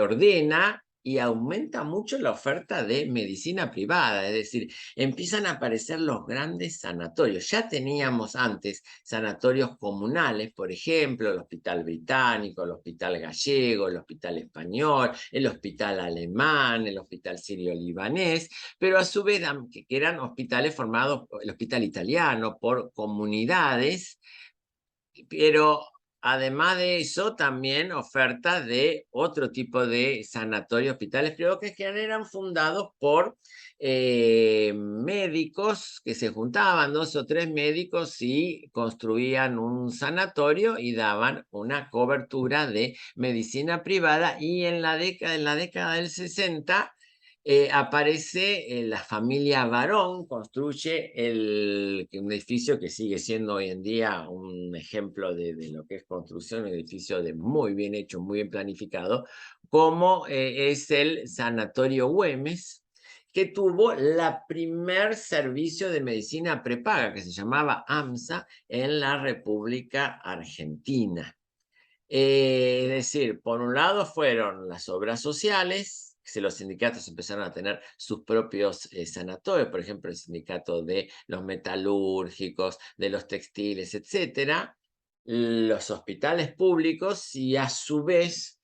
ordena y aumenta mucho la oferta de medicina privada, es decir, empiezan a aparecer los grandes sanatorios. Ya teníamos antes sanatorios comunales, por ejemplo, el Hospital Británico, el Hospital Gallego, el Hospital Español, el Hospital Alemán, el Hospital Sirio-Libanés, pero a su vez que eran hospitales formados, el Hospital Italiano, por comunidades, pero además de eso, también ofertas de otro tipo de sanatorios, hospitales privados que eran fundados por médicos que se juntaban, 2 o 3 médicos, y construían un sanatorio y daban una cobertura de medicina privada. Y en la década del 60 aparece la familia Barón, construye un edificio que sigue siendo hoy en día un ejemplo de lo que es construcción, un edificio de muy bien hecho, muy bien planificado, como es el Sanatorio Güemes, que tuvo la primer servicio de medicina prepaga, que se llamaba AMSA, en la República Argentina. Es decir, por un lado fueron las obras sociales, que los sindicatos empezaron a tener sus propios sanatorios, por ejemplo, el sindicato de los metalúrgicos, de los textiles, etcétera, los hospitales públicos y a su vez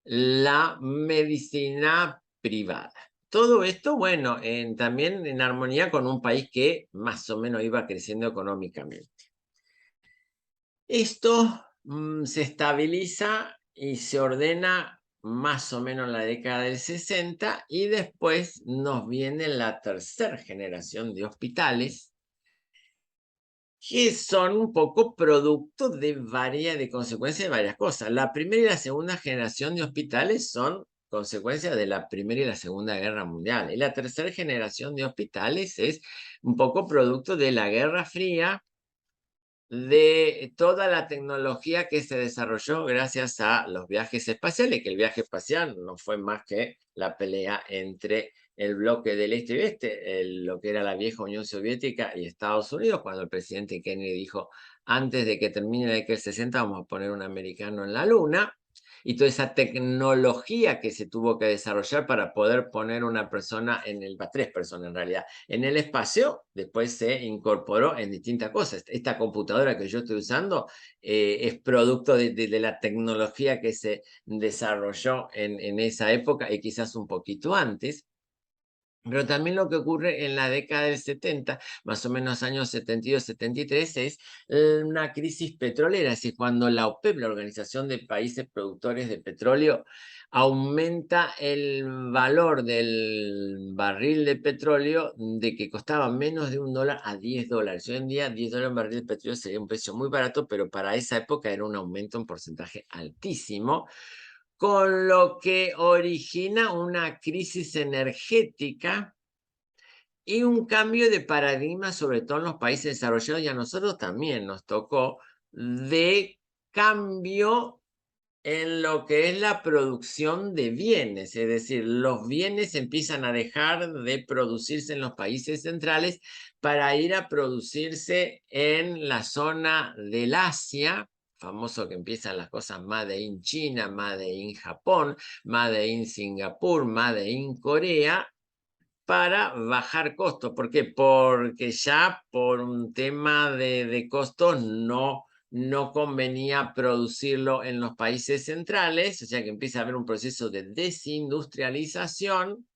la medicina privada. Todo esto, bueno, también en armonía con un país que más o menos iba creciendo económicamente. Esto se estabiliza y se ordena más o menos en la década del 60, y después nos viene la tercera generación de hospitales que son un poco producto de consecuencia de varias cosas. La primera y la segunda generación de hospitales son consecuencia de la Primera y la Segunda Guerra Mundial. Y la tercera generación de hospitales es un poco producto de la Guerra Fría, de toda la tecnología que se desarrolló gracias a los viajes espaciales, que el viaje espacial no fue más que la pelea entre el bloque del este y oeste, lo que era la vieja Unión Soviética y Estados Unidos, cuando el presidente Kennedy dijo: antes de que termine la década del 60 vamos a poner un americano en la luna. Y toda esa tecnología que se tuvo que desarrollar para poder poner una persona tres personas en realidad, en el espacio, después se incorporó en distintas cosas. Esta computadora que yo estoy usando es producto de la tecnología que se desarrolló en esa época y quizás un poquito antes. Pero también lo que ocurre en la década del 70, más o menos años 72-73, es una crisis petrolera. Es decir, cuando la OPEP, la Organización de Países Productores de Petróleo, aumenta el valor del barril de petróleo, de que costaba menos de $1 a $10. Hoy en día, $10 un barril de petróleo sería un precio muy barato, pero para esa época era un aumento en porcentaje altísimo, con lo que origina una crisis energética y un cambio de paradigma, sobre todo en los países desarrollados, y a nosotros también nos tocó, de cambio en lo que es la producción de bienes. Es decir, los bienes empiezan a dejar de producirse en los países centrales para ir a producirse en la zona del Asia, famoso, que empiezan las cosas Made in China, Made in Japón, Made in Singapur, Made in Corea, para bajar costos. ¿Por qué? Porque ya por un tema de costos no convenía producirlo en los países centrales, o sea que empieza a haber un proceso de desindustrialización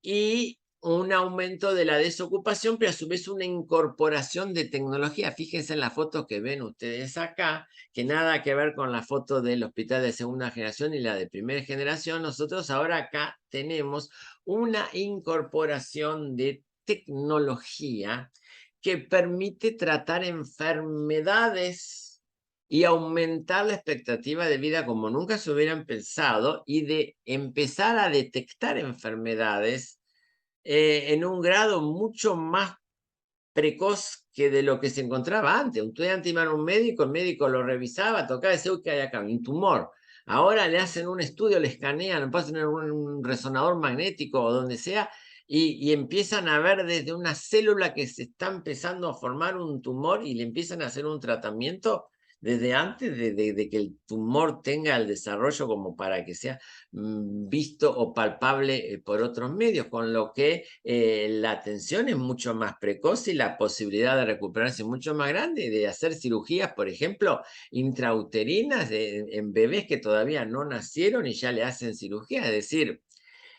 y un aumento de la desocupación, pero a su vez una incorporación de tecnología. Fíjense en la foto que ven ustedes acá, que nada que ver con la foto del hospital de segunda generación y la de primera generación. Nosotros ahora acá tenemos una incorporación de tecnología que permite tratar enfermedades y aumentar la expectativa de vida como nunca se hubieran pensado, y de empezar a detectar enfermedades en un grado mucho más precoz que de lo que se encontraba antes. Un estudiante iba a un médico, el médico lo revisaba, tocaba y decía, uy, ¿qué hay acá? Un tumor. Ahora le hacen un estudio, le escanean, le pasan un resonador magnético o donde sea, y empiezan a ver desde una célula que se está empezando a formar un tumor y le empiezan a hacer un tratamiento desde antes de que el tumor tenga el desarrollo como para que sea visto o palpable por otros medios, con lo que la atención es mucho más precoz y la posibilidad de recuperarse es mucho más grande, de hacer cirugías, por ejemplo, intrauterinas en bebés que todavía no nacieron y ya le hacen cirugía, es decir,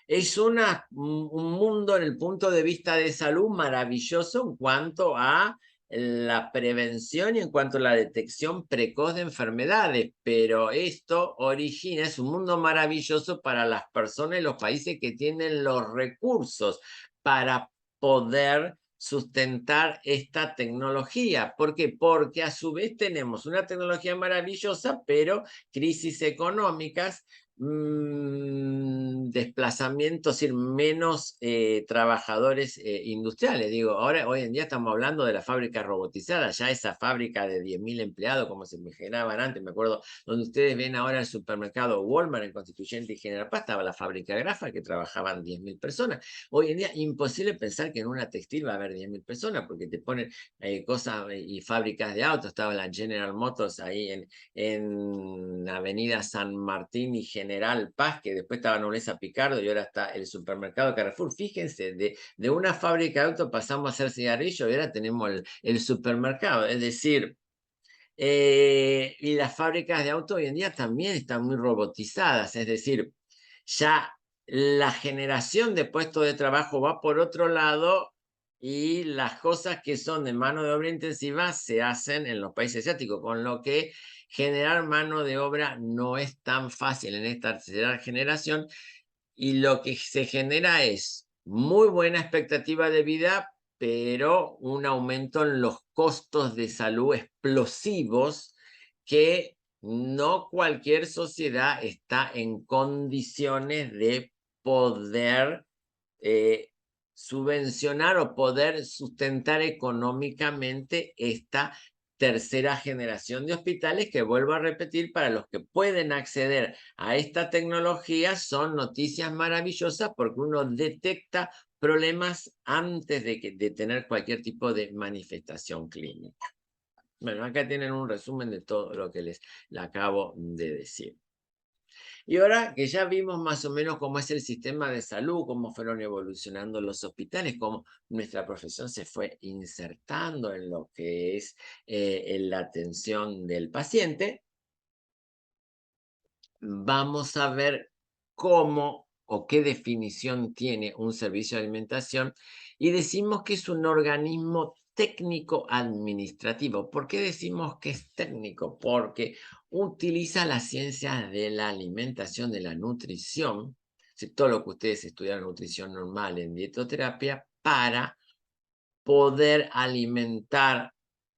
es un mundo en el punto de vista de salud maravilloso en cuanto a la prevención y en cuanto a la detección precoz de enfermedades, pero esto origina, es un mundo maravilloso para las personas y los países que tienen los recursos para poder sustentar esta tecnología. ¿Por qué? Porque a su vez tenemos una tecnología maravillosa, pero crisis económicas, desplazamientos, es decir, menos trabajadores industriales. Digo, ahora, hoy en día estamos hablando de la fábrica robotizada, ya esa fábrica de 10.000 empleados, como se me generaban antes, me acuerdo, donde ustedes ven ahora el supermercado Walmart en Constituyente y General Paz, estaba la fábrica Grafa que trabajaban 10.000 personas. Hoy en día, imposible pensar que en una textil va a haber 10.000 personas, porque te ponen cosas y fábricas de autos, estaba la General Motors ahí en Avenida San Martín y General Paz, que después estaba Nobleza Picardo y ahora está el supermercado Carrefour. Fíjense, de una fábrica de autos pasamos a hacer cigarrillos y ahora tenemos el supermercado. Es decir, y las fábricas de autos hoy en día también están muy robotizadas, es decir, ya la generación de puestos de trabajo va por otro lado y las cosas que son de mano de obra intensiva se hacen en los países asiáticos, con lo que generar mano de obra no es tan fácil en esta tercera generación y lo que se genera es muy buena expectativa de vida, pero un aumento en los costos de salud explosivos que no cualquier sociedad está en condiciones de poder eh, subvencionar o poder sustentar económicamente esta tercera generación de hospitales que, vuelvo a repetir, para los que pueden acceder a esta tecnología son noticias maravillosas porque uno detecta problemas antes de tener cualquier tipo de manifestación clínica. Bueno, acá tienen un resumen de todo lo que les acabo de decir. Y ahora que ya vimos más o menos cómo es el sistema de salud, cómo fueron evolucionando los hospitales, cómo nuestra profesión se fue insertando en lo que es en la atención del paciente, vamos a ver cómo o qué definición tiene un servicio de alimentación y decimos que es un organismo técnico administrativo. ¿Por qué decimos que es técnico? Porque utiliza las ciencias de la alimentación, de la nutrición, todo lo que ustedes estudian nutrición normal en dietoterapia, para poder alimentar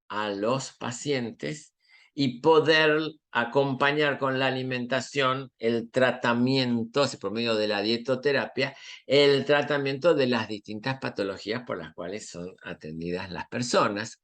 a los pacientes y poder acompañar con la alimentación el tratamiento, por medio de la dietoterapia, el tratamiento de las distintas patologías por las cuales son atendidas las personas.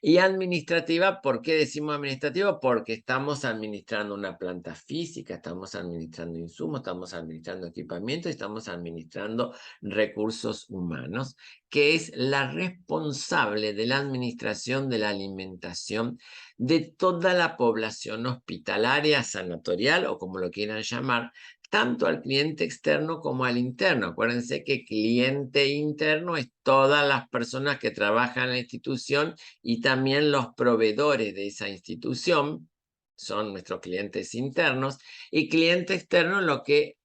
Y administrativa, ¿por qué decimos administrativa? Porque estamos administrando una planta física, estamos administrando insumos, estamos administrando equipamiento, estamos administrando recursos humanos, que es la responsable de la administración de la alimentación de toda la población hospitalaria, sanatorial o como lo quieran llamar, tanto al cliente externo como al interno. Acuérdense que cliente interno es todas las personas que trabajan en la institución y también los proveedores de esa institución son nuestros clientes internos, y cliente externo lo que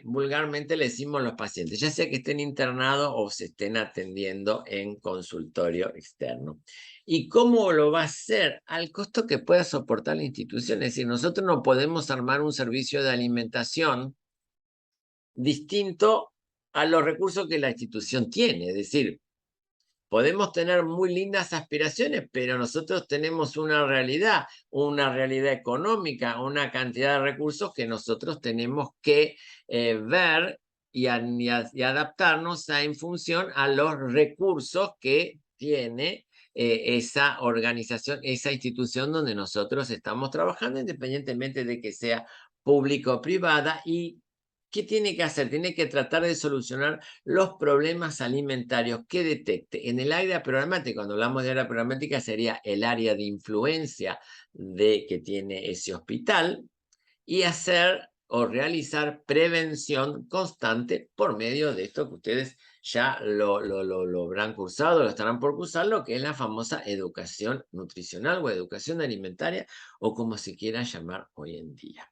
vulgarmente le decimos los pacientes, ya sea que estén internados o se estén atendiendo en consultorio externo. ¿Y cómo lo va a hacer? Al costo que pueda soportar la institución. Es decir, nosotros no podemos armar un servicio de alimentación distinto a los recursos que la institución tiene. Es decir, podemos tener muy lindas aspiraciones, pero nosotros tenemos una realidad económica, una cantidad de recursos que nosotros tenemos que ver y adaptarnos en función a los recursos que tiene esa organización, esa institución donde nosotros estamos trabajando, independientemente de que sea pública o privada. ¿Y qué tiene que hacer? Tiene que tratar de solucionar los problemas alimentarios que detecte. En el área programática, cuando hablamos de área programática, sería el área de influencia de que tiene ese hospital, y hacer o realizar prevención constante por medio de esto que ustedes ya lo habrán cursado, lo estarán por cursar, lo que es la famosa educación nutricional o educación alimentaria, o como se quiera llamar hoy en día.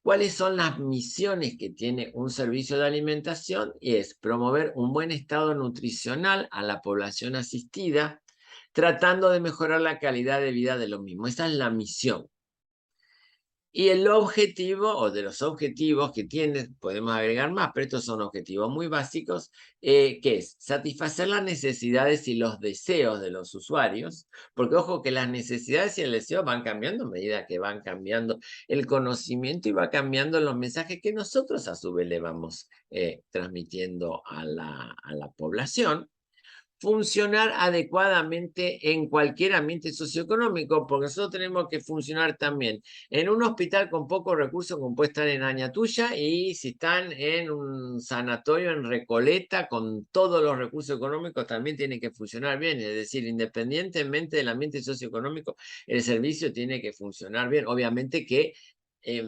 ¿Cuáles son las misiones que tiene un servicio de alimentación? Y es promover un buen estado nutricional a la población asistida, tratando de mejorar la calidad de vida de los mismos. Esa es la misión. Y el objetivo, o de los objetivos que tiene, podemos agregar más, pero estos son objetivos muy básicos, que es satisfacer las necesidades y los deseos de los usuarios, porque ojo que las necesidades y el deseo van cambiando a medida que van cambiando el conocimiento y va cambiando los mensajes que nosotros a su vez le vamos transmitiendo a la población. Funcionar adecuadamente en cualquier ambiente socioeconómico, porque nosotros tenemos que funcionar también en un hospital con pocos recursos, como puede estar en Añatuya, y si están en un sanatorio en Recoleta, con todos los recursos económicos, también tiene que funcionar bien. Es decir, independientemente del ambiente socioeconómico, el servicio tiene que funcionar bien. Obviamente que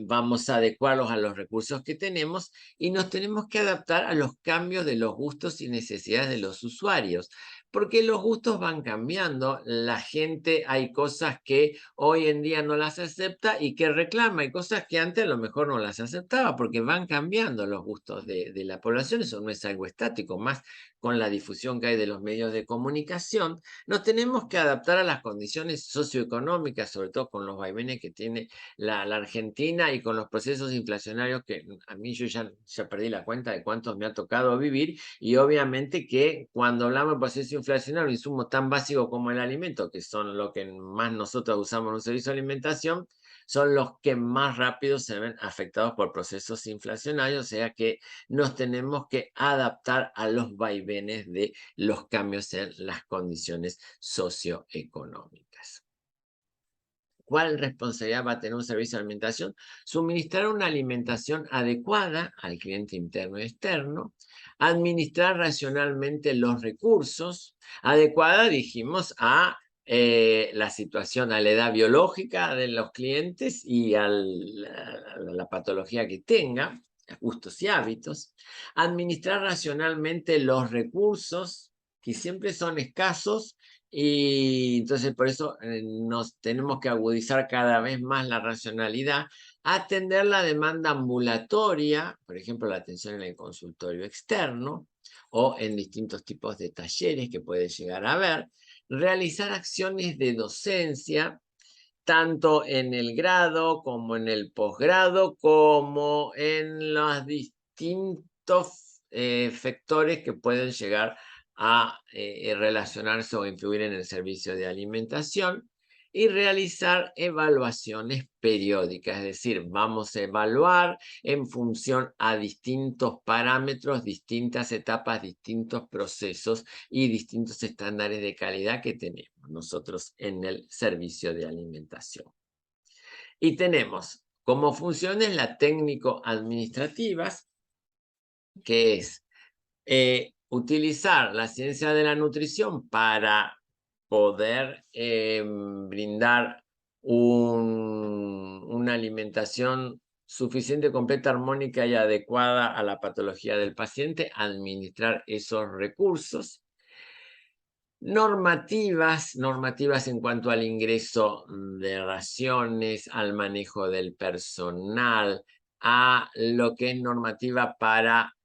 vamos a adecuarlos a los recursos que tenemos y nos tenemos que adaptar a los cambios de los gustos y necesidades de los usuarios, porque los gustos van cambiando. La gente, hay cosas que hoy en día no las acepta y que reclama, hay cosas que antes a lo mejor no las aceptaba, porque van cambiando los gustos de la población. Eso no es algo estático, más con la difusión que hay de los medios de comunicación. Nos tenemos que adaptar a las condiciones socioeconómicas, sobre todo con los vaivenes que tiene la Argentina y con los procesos inflacionarios que a mí yo ya perdí la cuenta de cuántos me ha tocado vivir. Y obviamente que cuando hablamos de proceso inflacionario, insumos tan básicos como el alimento, que son lo que más nosotros usamos en un servicio de alimentación, son los que más rápido se ven afectados por procesos inflacionarios, o sea que nos tenemos que adaptar a los vaivenes de los cambios en las condiciones socioeconómicas. ¿Cuál responsabilidad va a tener un servicio de alimentación? Suministrar una alimentación adecuada al cliente interno y externo, administrar racionalmente los recursos, adecuada, dijimos, a la situación, a la edad biológica de los clientes y a la patología que tenga, gustos y hábitos, administrar racionalmente los recursos, que siempre son escasos, y entonces por eso nos tenemos que agudizar cada vez más la racionalidad, atender la demanda ambulatoria, por ejemplo, la atención en el consultorio externo o en distintos tipos de talleres que puede llegar a haber, realizar acciones de docencia, tanto en el grado como en el posgrado, como en los distintos factores que pueden llegar a relacionarse o influir en el servicio de alimentación, y realizar evaluaciones periódicas, es decir, vamos a evaluar en función a distintos parámetros, distintas etapas, distintos procesos y distintos estándares de calidad que tenemos nosotros en el servicio de alimentación. Y tenemos como funciones las técnico-administrativas, que es utilizar la ciencia de la nutrición para poder brindar una alimentación suficiente, completa, armónica y adecuada a la patología del paciente, administrar esos recursos. Normativas en cuanto al ingreso de raciones, al manejo del personal, a lo que es normativa para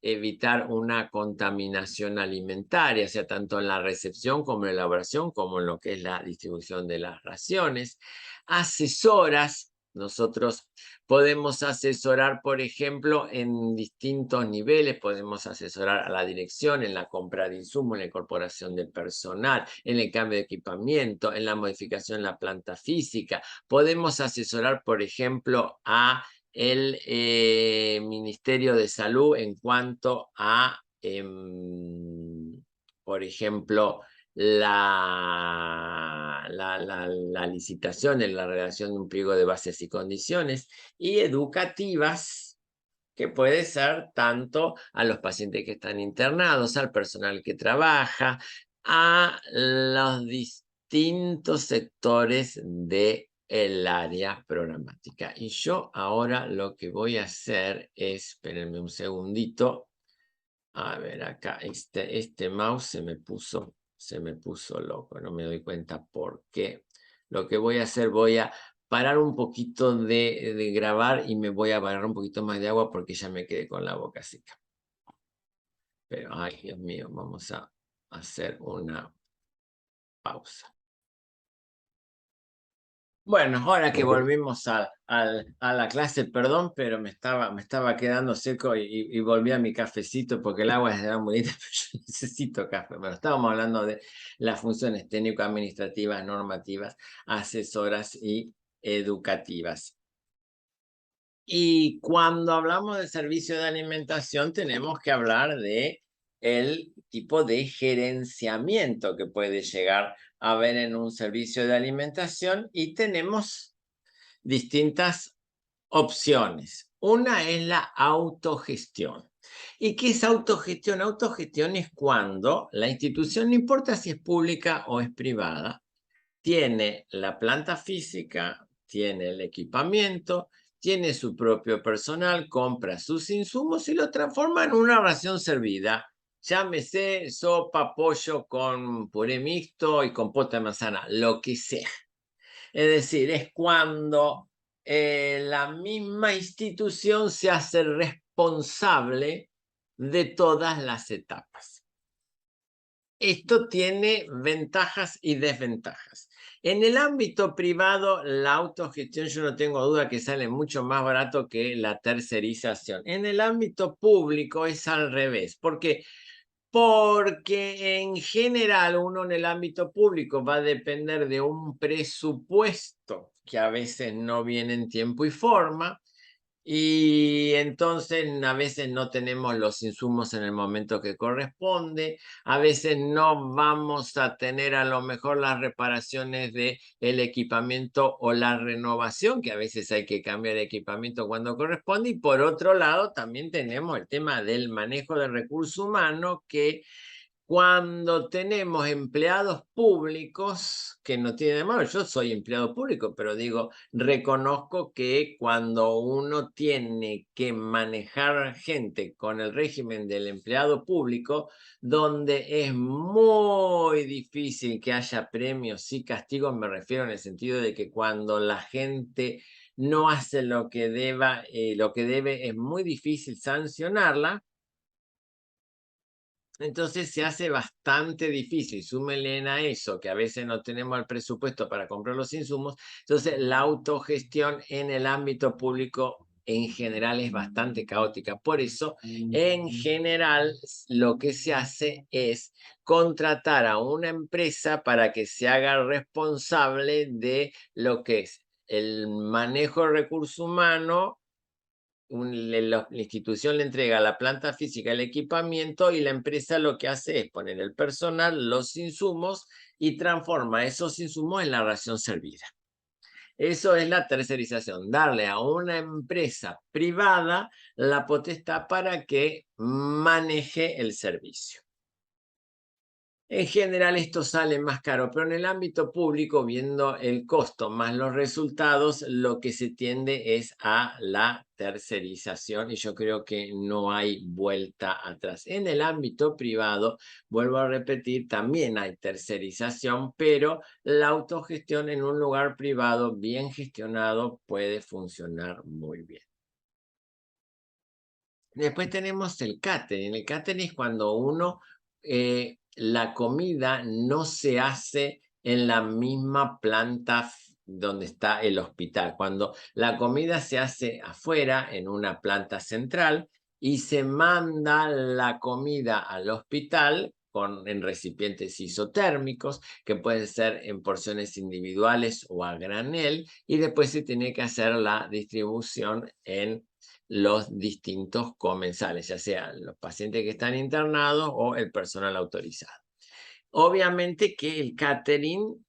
evitar una contaminación alimentaria, sea tanto en la recepción como en la elaboración, como en lo que es la distribución de las raciones. Asesoras. Nosotros podemos asesorar, por ejemplo, en distintos niveles. Podemos asesorar a la dirección en la compra de insumos, en la incorporación de personal, en el cambio de equipamiento, en la modificación de la planta física. Podemos asesorar, por ejemplo, a el Ministerio de Salud en cuanto a por ejemplo, la licitación en la redacción de un pliego de bases y condiciones, y educativas, que puede ser tanto a los pacientes que están internados, al personal que trabaja, a los distintos sectores del área programática. Y yo ahora lo que voy a hacer es, espérenme un segundito, a ver acá, este mouse se me puso loco, no me doy cuenta por qué. Lo que voy a hacer, voy a parar un poquito de grabar y me voy a parar un poquito más de agua porque ya me quedé con la boca seca. Pero, ay, Dios mío, vamos a hacer una pausa. Bueno, ahora que volvimos a la clase, perdón, pero me estaba quedando seco y volví a mi cafecito porque el agua es de muy linda, pero yo necesito café. Bueno, estábamos hablando de las funciones técnico-administrativas, normativas, asesoras y educativas. Y cuando hablamos de servicio de alimentación, tenemos que hablar de el tipo de gerenciamiento que puede llegar a haber en un servicio de alimentación, y tenemos distintas opciones. Una es la autogestión. ¿Y qué es autogestión? Autogestión es cuando la institución, no importa si es pública o es privada, tiene la planta física, tiene el equipamiento, tiene su propio personal, compra sus insumos y lo transforma en una ración servida. Llámese sopa, pollo con puré mixto y compota de manzana, lo que sea. Es decir, es cuando la misma institución se hace responsable de todas las etapas. Esto tiene ventajas y desventajas. En el ámbito privado, la autogestión, yo no tengo duda que sale mucho más barato que la tercerización. En el ámbito público es al revés. ¿Por qué? Porque en general uno en el ámbito público va a depender de un presupuesto que a veces no viene en tiempo y forma, y entonces a veces no tenemos los insumos en el momento que corresponde, a veces no vamos a tener a lo mejor las reparaciones del equipamiento o la renovación, que a veces hay que cambiar de equipamiento cuando corresponde, y por otro lado también tenemos el tema del manejo del recurso humano, que cuando tenemos empleados públicos, que no tiene de malo, yo soy empleado público, pero digo, reconozco que cuando uno tiene que manejar gente con el régimen del empleado público, donde es muy difícil que haya premios y castigos, me refiero en el sentido de que cuando la gente no hace lo que lo que debe, es muy difícil sancionarla. Entonces se hace bastante difícil. Súmenle a eso que a veces no tenemos el presupuesto para comprar los insumos. Entonces la autogestión en el ámbito público en general es bastante caótica. Por eso, en general, lo que se hace es contratar a una empresa para que se haga responsable de lo que es el manejo de recursos humanos. La institución le entrega la planta física, el equipamiento, y la empresa lo que hace es poner el personal, los insumos, y transforma esos insumos en la ración servida. Eso es la tercerización, darle a una empresa privada la potestad para que maneje el servicio. En general esto sale más caro, pero en el ámbito público, viendo el costo más los resultados, lo que se tiende es a la tercerización, y yo creo que no hay vuelta atrás. En el ámbito privado, vuelvo a repetir, también hay tercerización, pero la autogestión en un lugar privado bien gestionado puede funcionar muy bien. Después tenemos el catering. El catering es cuando la comida no se hace en la misma planta donde está el hospital. Cuando la comida se hace afuera, en una planta central, y se manda la comida al hospital en recipientes isotérmicos, que pueden ser en porciones individuales o a granel, y después se tiene que hacer la distribución en los distintos comensales, ya sean los pacientes que están internados o el personal autorizado. Obviamente que el catering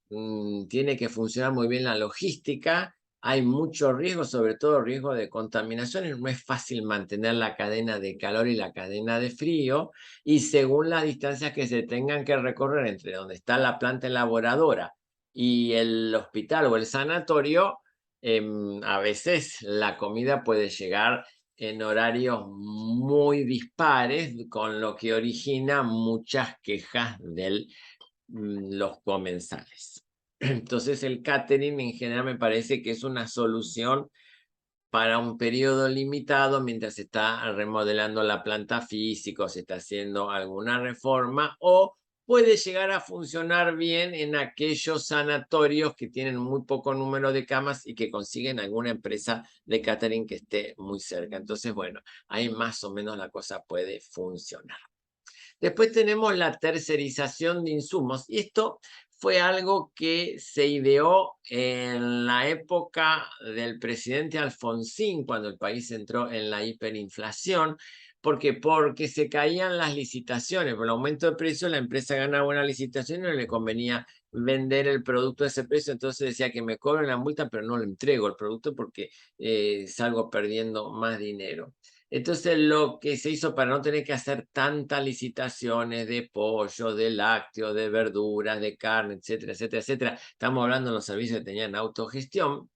tiene que funcionar muy bien la logística, hay mucho riesgo, sobre todo riesgo de contaminación, y no es fácil mantener la cadena de calor y la cadena de frío, y según las distancias que se tengan que recorrer entre donde está la planta elaboradora y el hospital o el sanatorio, a veces la comida puede llegar en horarios muy dispares, con lo que origina muchas quejas de los comensales. Entonces el catering en general me parece que es una solución para un periodo limitado mientras se está remodelando la planta física o se está haciendo alguna reforma, o puede llegar a funcionar bien en aquellos sanatorios que tienen muy poco número de camas y que consiguen alguna empresa de catering que esté muy cerca. Entonces, bueno, ahí más o menos la cosa puede funcionar. Después tenemos la tercerización de insumos, y esto fue algo que se ideó en la época del presidente Alfonsín, cuando el país entró en la hiperinflación. ¿Por qué? Porque se caían las licitaciones. Por el aumento de precio, la empresa ganaba una licitación y no le convenía vender el producto a ese precio. Entonces decía que me cobren la multa, pero no le entrego el producto porque salgo perdiendo más dinero. Entonces, lo que se hizo para no tener que hacer tantas licitaciones de pollo, de lácteos, de verduras, de carne, etcétera, etcétera, etcétera, estamos hablando de los servicios que tenían autogestión.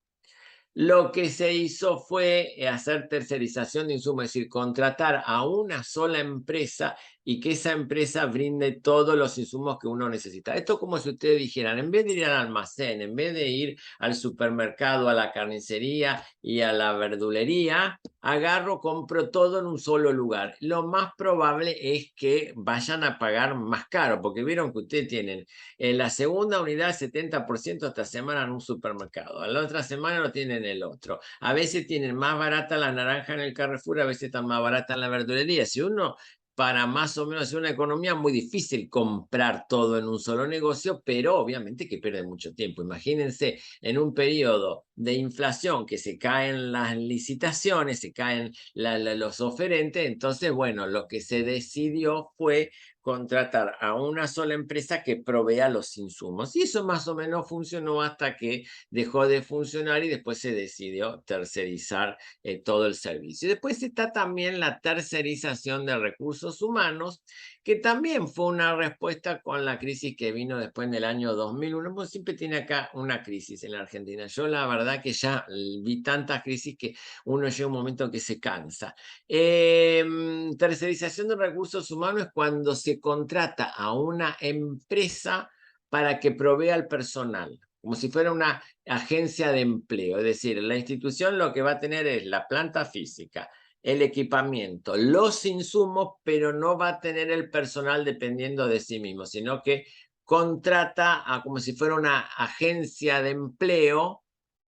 Lo que se hizo fue hacer tercerización de insumos, es decir, contratar a una sola empresa y que esa empresa brinde todos los insumos que uno necesita. Esto es como si ustedes dijeran, en vez de ir al almacén, en vez de ir al supermercado, a la carnicería y a la verdulería, agarro, compro todo en un solo lugar. Lo más probable es que vayan a pagar más caro, porque vieron que ustedes tienen en la segunda unidad 70% esta semana en un supermercado, la otra semana lo tienen en el otro. A veces tienen más barata la naranja en el Carrefour, a veces están más barata en la verdulería. Si uno, para más o menos hacer una economía, muy difícil comprar todo en un solo negocio, pero obviamente que pierde mucho tiempo. Imagínense en un periodo de inflación que se caen las licitaciones, se caen los oferentes. Entonces, bueno, lo que se decidió fue contratar a una sola empresa que provea los insumos. Y eso más o menos funcionó hasta que dejó de funcionar y después se decidió tercerizar todo el servicio. Y después está también la tercerización de recursos humanos, que también fue una respuesta con la crisis que vino después del año 2001. Pues siempre tiene acá una crisis en la Argentina. Yo la verdad que ya vi tantas crisis que uno llega a un momento que se cansa. Tercerización de recursos humanos es cuando se contrata a una empresa para que provea el personal, como si fuera una agencia de empleo. Es decir, la institución lo que va a tener es la planta física, el equipamiento, los insumos, pero no va a tener el personal dependiendo de sí mismo, sino que contrata a como si fuera una agencia de empleo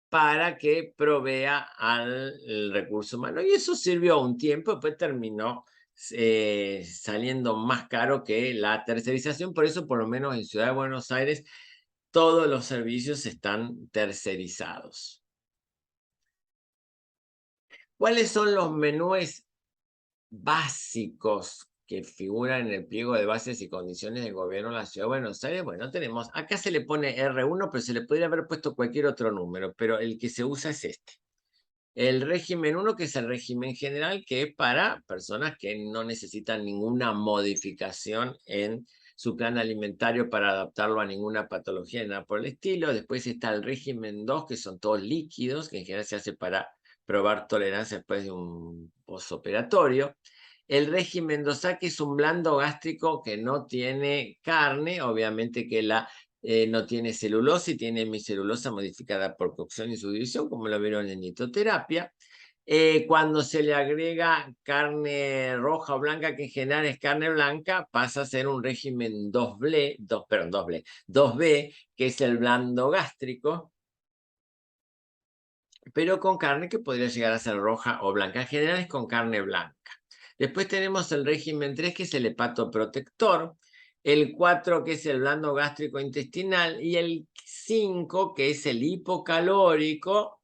para que provea al recurso humano. Y eso sirvió un tiempo, después terminó saliendo más caro que la tercerización. Por eso, por lo menos en Ciudad de Buenos Aires, todos los servicios están tercerizados. ¿Cuáles son los menús básicos que figuran en el pliego de bases y condiciones de gobierno de la Ciudad de Buenos Aires? Bueno, tenemos, acá se le pone R1, pero se le podría haber puesto cualquier otro número, pero el que se usa es este. El régimen 1, que es el régimen general, que es para personas que no necesitan ninguna modificación en su plan alimentario para adaptarlo a ninguna patología ni nada por el estilo. Después está el régimen 2, que son todos líquidos, que en general se hace para probar tolerancia después de un postoperatorio. El régimen 2A, que es un blando gástrico que no tiene carne, obviamente que no tiene celulosa y tiene hemicelulosa modificada por cocción y subdivisión, como lo vieron en nitroterapia. Cuando se le agrega carne roja o blanca, que en general es carne blanca, pasa a ser un régimen 2B, que es el blando gástrico, pero con carne que podría llegar a ser roja o blanca. En general es con carne blanca. Después tenemos el régimen 3, que es el hepatoprotector, el 4, que es el blando gástrico intestinal, y el 5, que es el hipocalórico,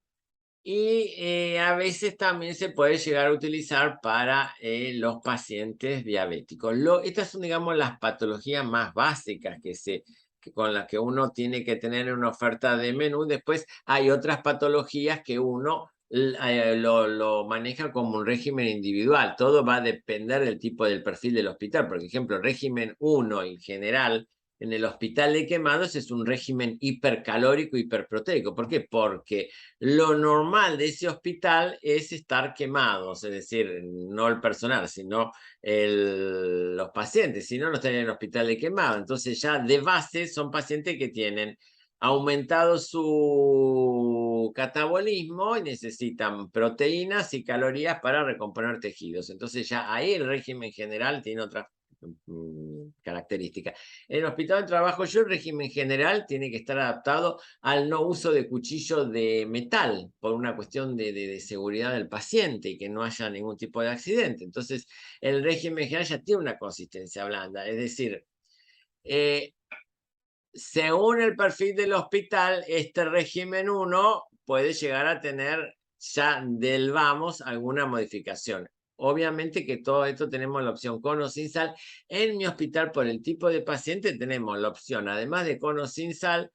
Y a veces también se puede llegar a utilizar para los pacientes diabéticos. Estas son, digamos, las patologías más básicas con las que uno tiene que tener una oferta de menú. Después hay otras patologías que uno lo maneja como un régimen individual. Todo va a depender del tipo del perfil del hospital. Por ejemplo, régimen 1 en general en el hospital de Quemados es un régimen hipercalórico, hiperproteico. ¿Por qué? Porque lo normal de ese hospital es estar quemados, es decir, no el personal, sino los pacientes, si no, no estarían en el hospital de quemado. Entonces ya de base son pacientes que tienen aumentado su catabolismo y necesitan proteínas y calorías para recomponer tejidos. Entonces ya ahí el régimen general tiene otras características. En el hospital de trabajo yo el régimen general tiene que estar adaptado al no uso de cuchillo de metal por una cuestión de seguridad del paciente y que no haya ningún tipo de accidente. Entonces, el régimen general ya tiene una consistencia blanda, es decir, según el perfil del hospital, este régimen 1 puede llegar a tener ya del vamos alguna modificación. Obviamente que todo esto tenemos la opción con o sin sal. En mi hospital, por el tipo de paciente, tenemos la opción, además de con o sin sal,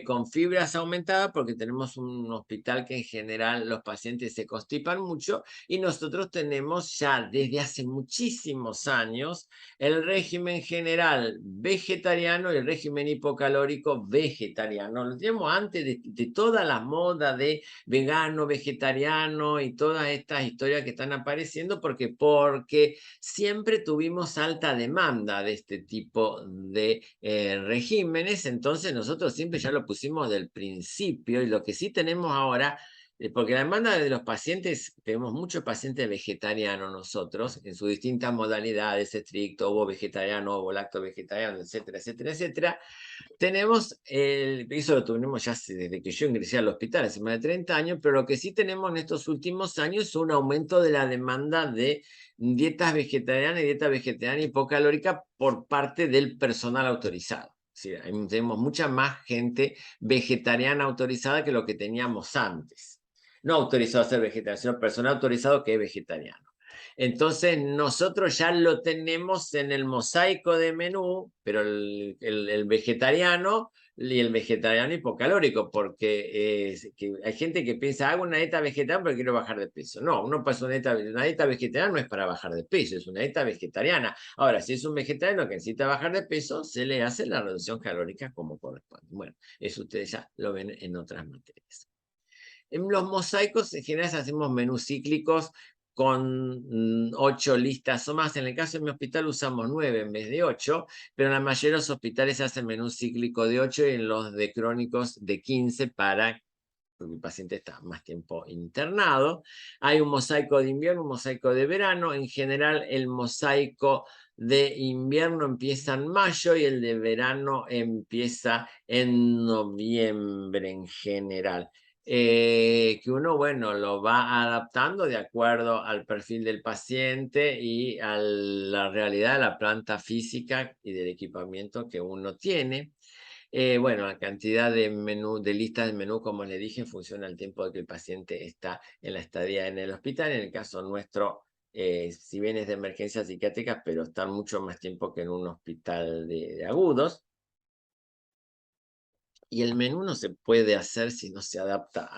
con fibras aumentadas, porque tenemos un hospital que en general los pacientes se constipan mucho, y nosotros tenemos ya desde hace muchísimos años el régimen general vegetariano y el régimen hipocalórico vegetariano. Lo tenemos antes de toda la moda de vegano, vegetariano y todas estas historias que están apareciendo, porque siempre tuvimos alta demanda de este tipo de regímenes, entonces nosotros siempre ya lo pusimos del principio y lo que sí tenemos ahora porque la demanda de los pacientes, tenemos muchos pacientes vegetarianos nosotros, en sus distintas modalidades, estricto, ovo vegetariano, ovo lacto vegetariano, etcétera, etcétera, etcétera. Eso lo tuvimos ya desde que yo ingresé al hospital, hace más de 30 años, pero lo que sí tenemos en estos últimos años es un aumento de la demanda de dietas vegetarianas y dieta vegetariana hipocalórica por parte del personal autorizado. Sí, tenemos mucha más gente vegetariana autorizada que lo que teníamos antes. No autorizado a ser vegetariano, sino personal autorizado que es vegetariano. Entonces nosotros ya lo tenemos en el mosaico de menú, pero el vegetariano y el vegetariano hipocalórico, porque que hay gente que piensa, hago una dieta vegetariana porque quiero bajar de peso. No, uno pasa una dieta vegetariana no es para bajar de peso, es una dieta vegetariana. Ahora, si es un vegetariano que necesita bajar de peso, se le hace la reducción calórica como corresponde. Bueno, eso ustedes ya lo ven en otras materias. En los mosaicos en general hacemos menús cíclicos con 8 listas o más. En el caso de mi hospital usamos 9 en vez de 8, pero en la mayoría de los hospitales hacen menú cíclico de 8 y en los de crónicos de 15 porque el paciente está más tiempo internado. Hay un mosaico de invierno, un mosaico de verano. En general, el mosaico de invierno empieza en mayo y el de verano empieza en noviembre en general. Que uno, bueno, lo va adaptando de acuerdo al perfil del paciente y a la realidad de la planta física y del equipamiento que uno tiene. Bueno, la cantidad de menú, de listas de menú, como les dije, funciona el tiempo de que el paciente está en la estadía en el hospital. En el caso nuestro, si bien es de emergencias psiquiátricas, pero están mucho más tiempo que en un hospital de agudos. Y el menú no se puede hacer si no se adapta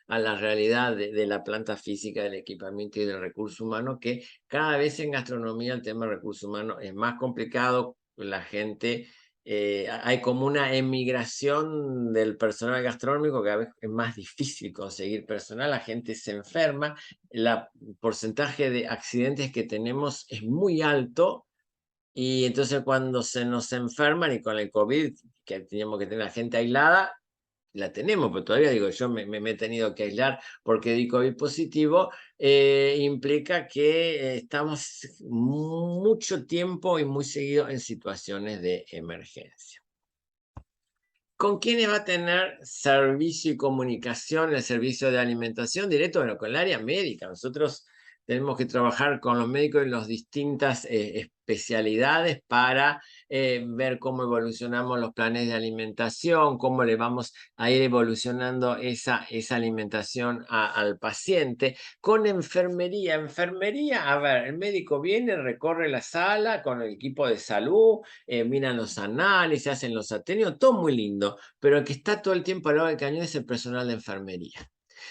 a la realidad de la planta física, del equipamiento y del recurso humano, que cada vez en gastronomía el tema del recurso humano es más complicado. La gente, hay como una emigración del personal gastronómico, cada vez es más difícil conseguir personal, la gente se enferma, el porcentaje de accidentes que tenemos es muy alto. Y entonces cuando se nos enferman y con el COVID, que teníamos que tener a gente aislada, la tenemos, pero todavía digo, yo me he tenido que aislar porque di COVID positivo, implica que estamos mucho tiempo y muy seguido en situaciones de emergencia. ¿Con quiénes va a tener servicio y comunicación el servicio de alimentación directo? Bueno, con el área médica. Nosotros tenemos que trabajar con los médicos en las distintas especialidades para ver cómo evolucionamos los planes de alimentación, cómo le vamos a ir evolucionando esa alimentación al paciente. Con enfermería, a ver, el médico viene, recorre la sala con el equipo de salud, miran los análisis, hacen los atendidos, todo muy lindo, pero el que está todo el tiempo al lado del cañón es el personal de enfermería.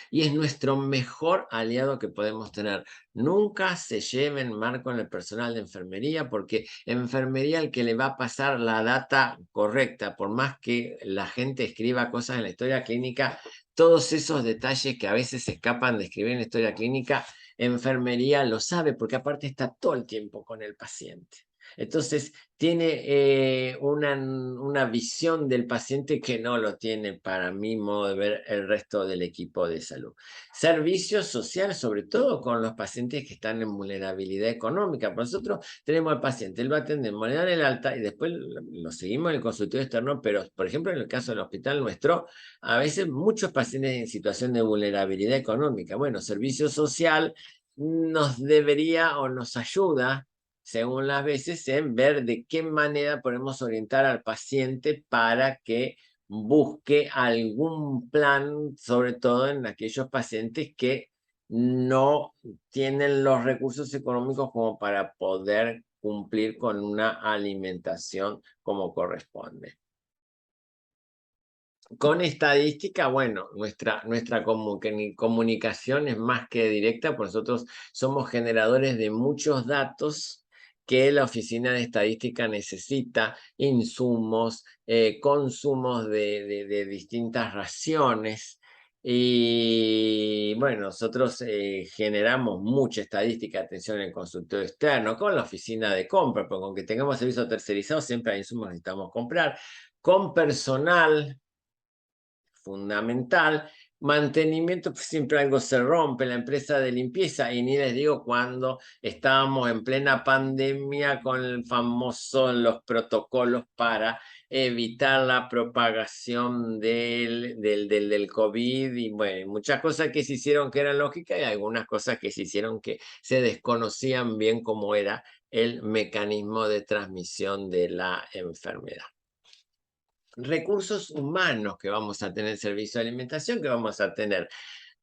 Y es nuestro mejor aliado que podemos tener. Nunca se lleven mal con el personal de enfermería, porque enfermería el que le va a pasar la data correcta, por más que la gente escriba cosas en la historia clínica, todos esos detalles que a veces se escapan de escribir en la historia clínica, enfermería lo sabe, porque aparte está todo el tiempo con el paciente. Entonces, tiene una visión del paciente que no lo tiene, para mi modo de ver, el resto del equipo de salud. Servicio social, sobre todo con los pacientes que están en vulnerabilidad económica. Nosotros tenemos al paciente, él va a atender moneda en el alta y después lo seguimos en el consultorio externo, pero por ejemplo en el caso del hospital nuestro, a veces muchos pacientes en situación de vulnerabilidad económica. Bueno, servicio social nos debería o nos ayuda según las veces, en ver de qué manera podemos orientar al paciente para que busque algún plan, sobre todo en aquellos pacientes que no tienen los recursos económicos como para poder cumplir con una alimentación como corresponde. Con estadística, bueno, nuestra comunicación es más que directa, pues nosotros somos generadores de muchos datos que la Oficina de Estadística necesita, insumos, consumos de distintas raciones. Y bueno, nosotros generamos mucha estadística, atención en el consultorio externo, con la oficina de compra, porque aunque tengamos servicios tercerizados, siempre hay insumos que necesitamos comprar, con personal fundamental. Mantenimiento, pues siempre algo se rompe, la empresa de limpieza, y ni les digo cuando estábamos en plena pandemia con el famoso, los protocolos para evitar la propagación del COVID, y bueno, muchas cosas que se hicieron que eran lógicas y algunas cosas que se hicieron que se desconocían bien cómo era el mecanismo de transmisión de la enfermedad. Recursos humanos que vamos a tener, servicio de alimentación que vamos a tener,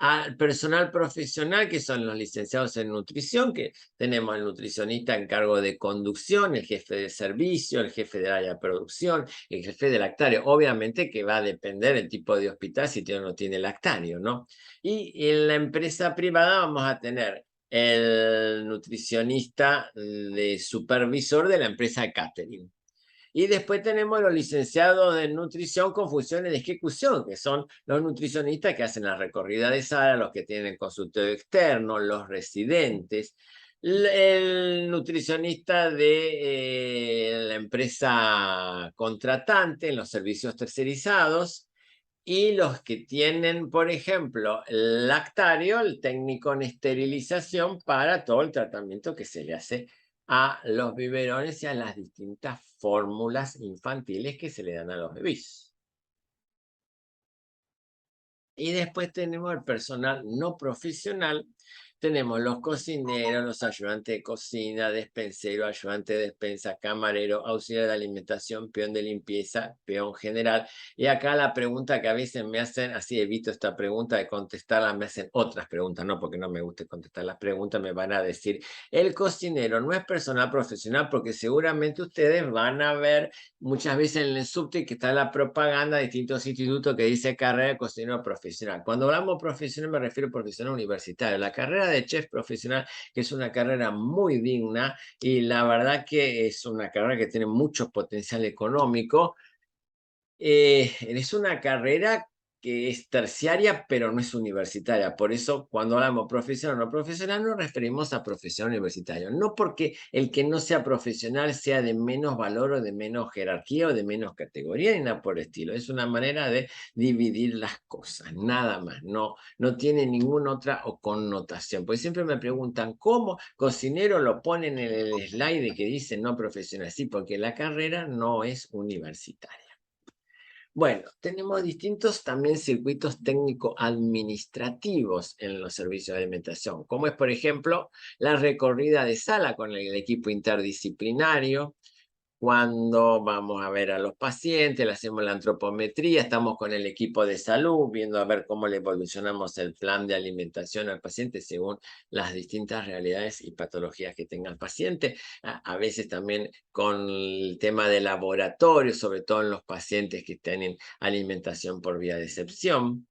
al personal profesional que son los licenciados en nutrición, que tenemos el nutricionista en cargo de conducción, el jefe de servicio, el jefe de área de producción, el jefe de lactario. Obviamente que va a depender el tipo de hospital si tiene o no tiene lactario, ¿no? Y en la empresa privada vamos a tener el nutricionista de supervisor de la empresa de catering. Y después tenemos los licenciados de nutrición con funciones de ejecución, que son los nutricionistas que hacen la recorrida de sala, los que tienen consultorio externo, los residentes, el nutricionista de la empresa contratante en los servicios tercerizados, y los que tienen, por ejemplo, el lactario, el técnico en esterilización para todo el tratamiento que se le hace a los biberones y a las distintas fórmulas infantiles que se le dan a los bebés. Y después tenemos el personal no profesional. Tenemos los cocineros, los ayudantes de cocina, despensero, ayudante de despensa, camarero, auxiliar de alimentación, peón de limpieza, peón general. Y acá la pregunta que a veces me hacen, así evito esta pregunta de contestarla, me hacen otras preguntas, no porque no me guste contestar las preguntas, me van a decir, el cocinero no es personal profesional, porque seguramente ustedes van a ver muchas veces en el subte que está la propaganda de distintos institutos que dice carrera de cocinero profesional. Cuando hablamos profesional me refiero a profesional universitario. La carrera de chef profesional, que es una carrera muy digna y la verdad que es una carrera que tiene mucho potencial económico, es una carrera que es terciaria, pero no es universitaria. Por eso, cuando hablamos profesional o no profesional, nos referimos a profesional universitario. No porque el que no sea profesional sea de menos valor o de menos jerarquía o de menos categoría, ni nada por el estilo. Es una manera de dividir las cosas, nada más. No tiene ninguna otra connotación. Porque siempre me preguntan, ¿cómo cocinero lo ponen en el slide que dice no profesional? Sí, porque la carrera no es universitaria. Bueno, tenemos distintos también circuitos técnico-administrativos en los servicios de alimentación, como es, por ejemplo, la recorrida de sala con el equipo interdisciplinario, cuando vamos a ver a los pacientes, le hacemos la antropometría, estamos con el equipo de salud, viendo a ver cómo le evolucionamos el plan de alimentación al paciente según las distintas realidades y patologías que tenga el paciente. A veces también con el tema de laboratorio, sobre todo en los pacientes que tienen alimentación por vía de excepción.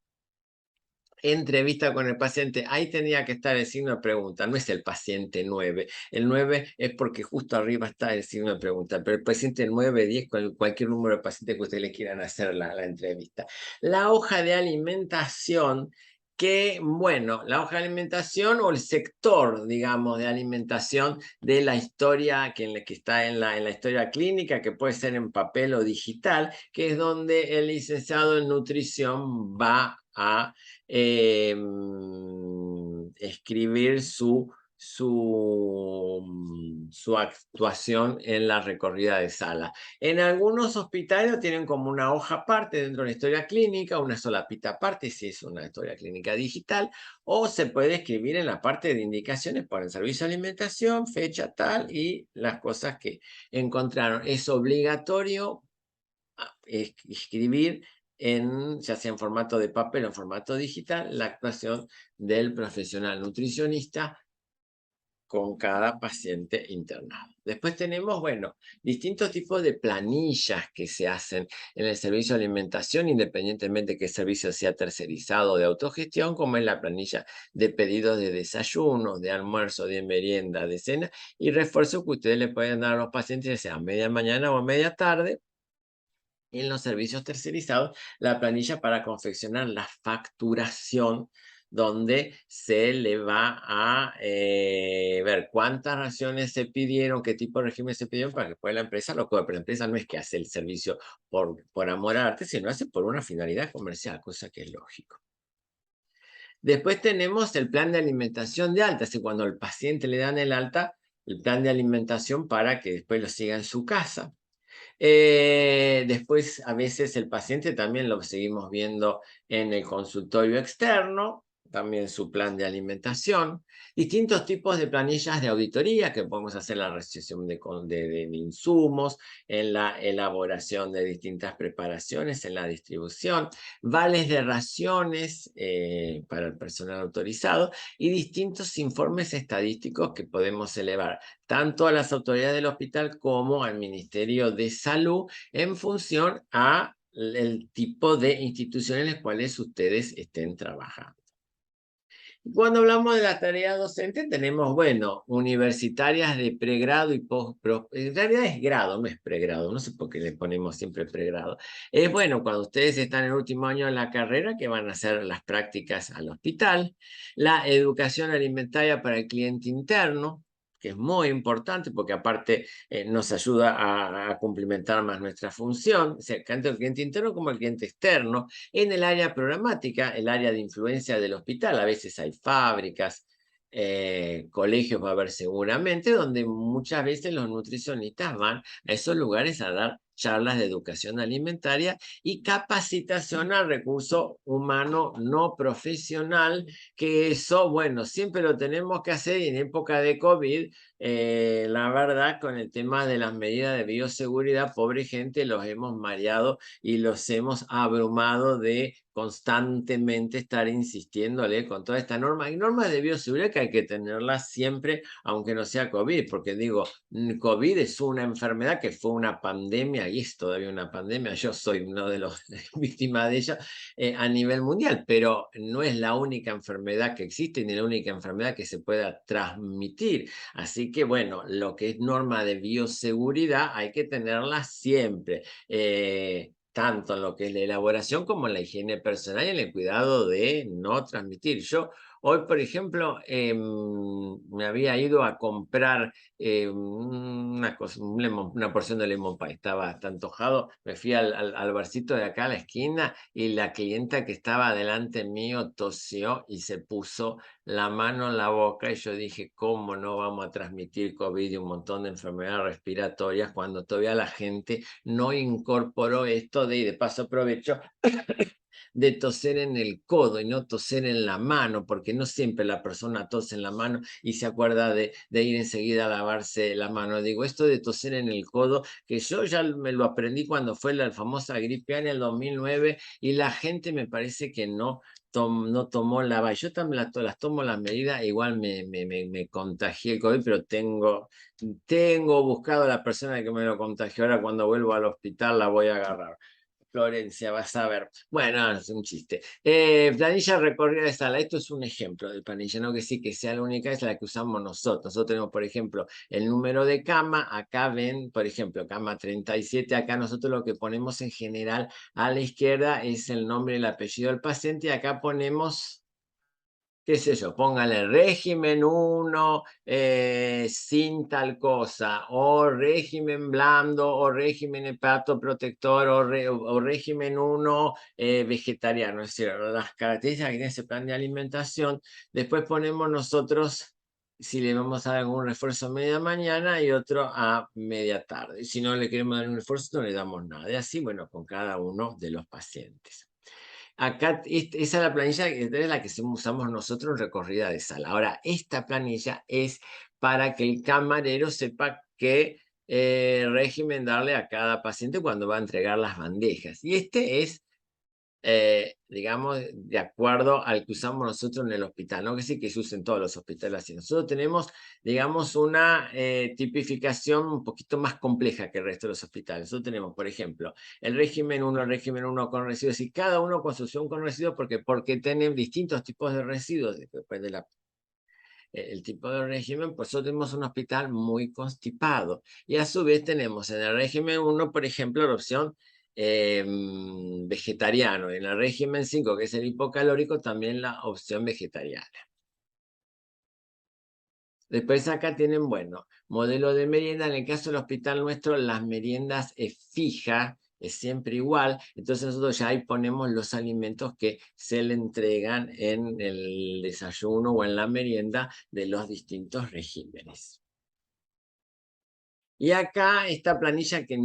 Entrevista con el paciente, ahí tenía que estar el signo de pregunta, no es el paciente 9. El 9 es porque justo arriba está el signo de pregunta, pero el paciente 9, 10, cualquier número de pacientes que ustedes le quieran hacer la entrevista. La hoja de alimentación, que, bueno, la hoja de alimentación o el sector, digamos, de alimentación de la historia que está en la historia clínica, que puede ser en papel o digital, que es donde el licenciado en nutrición va a escribir su actuación en la recorrida de sala. En algunos hospitales tienen como una hoja aparte dentro de la historia clínica, una solapita aparte si es una historia clínica digital, o se puede escribir en la parte de indicaciones por el servicio de alimentación, fecha tal y las cosas que encontraron. Es obligatorio escribir ya sea en formato de papel o en formato digital, la actuación del profesional nutricionista con cada paciente internado. Después tenemos, bueno, distintos tipos de planillas que se hacen en el servicio de alimentación, independientemente que el servicio sea tercerizado o de autogestión, como es la planilla de pedidos de desayuno, de almuerzo, de merienda, de cena y refuerzo que ustedes le pueden dar a los pacientes, ya sea a media mañana o a media tarde, en los servicios tercerizados la planilla para confeccionar la facturación, donde se le va a ver cuántas raciones se pidieron, qué tipo de régimen se pidieron para que después la empresa lo cobre. Pero la empresa no es que hace el servicio por amor al arte, sino hace por una finalidad comercial, cosa que es lógico. Después tenemos el plan de alimentación de alta, así cuando al paciente le dan el alta, el plan de alimentación para que después lo siga en su casa. Después, a veces el paciente también lo seguimos viendo en el consultorio externo, también su plan de alimentación, distintos tipos de planillas de auditoría que podemos hacer la recepción de insumos, en la elaboración de distintas preparaciones, en la distribución, vales de raciones para el personal autorizado y distintos informes estadísticos que podemos elevar tanto a las autoridades del hospital como al Ministerio de Salud en función a el tipo de instituciones en las cuales ustedes estén trabajando. Cuando hablamos de la tarea docente, tenemos, bueno, universitarias de pregrado y postgrado. En realidad es grado, no es pregrado. No sé por qué le ponemos siempre pregrado. Es bueno, cuando ustedes están en el último año de la carrera, que van a hacer las prácticas al hospital. La educación alimentaria para el cliente interno, que es muy importante porque aparte nos ayuda a cumplimentar más nuestra función, o sea, tanto el cliente interno como el cliente externo. En el área programática, el área de influencia del hospital, a veces hay fábricas, colegios va a haber seguramente, donde muchas veces los nutricionistas van a esos lugares a dar charlas de educación alimentaria y capacitación al recurso humano no profesional, que eso, bueno, siempre lo tenemos que hacer y en época de COVID, la verdad, con el tema de las medidas de bioseguridad, pobre gente, los hemos mareado y los hemos abrumado de constantemente estar insistiéndole con toda esta norma. Y normas de bioseguridad que hay que tenerlas siempre, aunque no sea COVID, porque digo, COVID es una enfermedad que fue una pandemia y es todavía una pandemia. Yo soy uno de los víctimas de ella a nivel mundial, pero no es la única enfermedad que existe ni la única enfermedad que se pueda transmitir. Así que, bueno, lo que es norma de bioseguridad hay que tenerla siempre. Tanto en lo que es la elaboración como en la higiene personal y en el cuidado de no transmitir. Yo Hoy, por ejemplo, me había ido a comprar una porción de lemon pie. Estaba hasta antojado. Me fui al barcito de acá a la esquina y la clienta que estaba delante mío tosió y se puso la mano en la boca y yo dije, ¿cómo no vamos a transmitir COVID y un montón de enfermedades respiratorias cuando todavía la gente no incorporó esto y de paso aprovecho de toser en el codo y no toser en la mano, porque no siempre la persona tose en la mano y se acuerda de ir enseguida a lavarse la mano. Digo, esto de toser en el codo, que yo ya me lo aprendí cuando fue la famosa gripe A en el 2009 y la gente me parece que no tomó yo también las tomo las medidas, igual me contagié el COVID, pero tengo buscado a la persona que me lo contagió. Ahora cuando vuelvo al hospital la voy a agarrar. Florencia, vas a ver. Bueno, es un chiste. Planilla recorrida de sala. Esto es un ejemplo de planilla, no que sí que sea la única, es la que usamos nosotros. Nosotros tenemos, por ejemplo, el número de cama. Acá ven, por ejemplo, cama 37. Acá nosotros lo que ponemos en general a la izquierda es el nombre y el apellido del paciente. Y acá ponemos qué sé yo, póngale régimen 1 sin tal cosa, o régimen blando, o régimen hepatoprotector, o régimen 1 vegetariano. Es decir, las características que tiene ese plan de alimentación. Después ponemos nosotros si le vamos a dar algún refuerzo a media mañana y otro a media tarde. Si no le queremos dar un refuerzo, no le damos nada. Y así, bueno, con cada uno de los pacientes. Acá, esa es la planilla es la que usamos nosotros en recorrida de sala. Ahora, esta planilla es para que el camarero sepa qué régimen darle a cada paciente cuando va a entregar las bandejas. Y este es digamos, de acuerdo al que usamos nosotros en el hospital, no que sí que se usen todos los hospitales así. Nosotros tenemos, digamos, una tipificación un poquito más compleja que el resto de los hospitales. Nosotros tenemos, por ejemplo, el régimen 1 con residuos, y cada uno con su opción con residuos, porque tienen distintos tipos de residuos, después de el tipo de régimen, pues nosotros tenemos un hospital muy constipado. Y a su vez tenemos en el régimen 1, por ejemplo, la opción vegetariano. En el régimen 5, que es el hipocalórico, también la opción vegetariana. Después acá tienen, bueno, modelo de merienda. En el caso del hospital nuestro, las meriendas es fija, es siempre igual. Entonces nosotros ya ahí ponemos los alimentos que se le entregan en el desayuno o en la merienda de los distintos regímenes. Y acá esta planilla que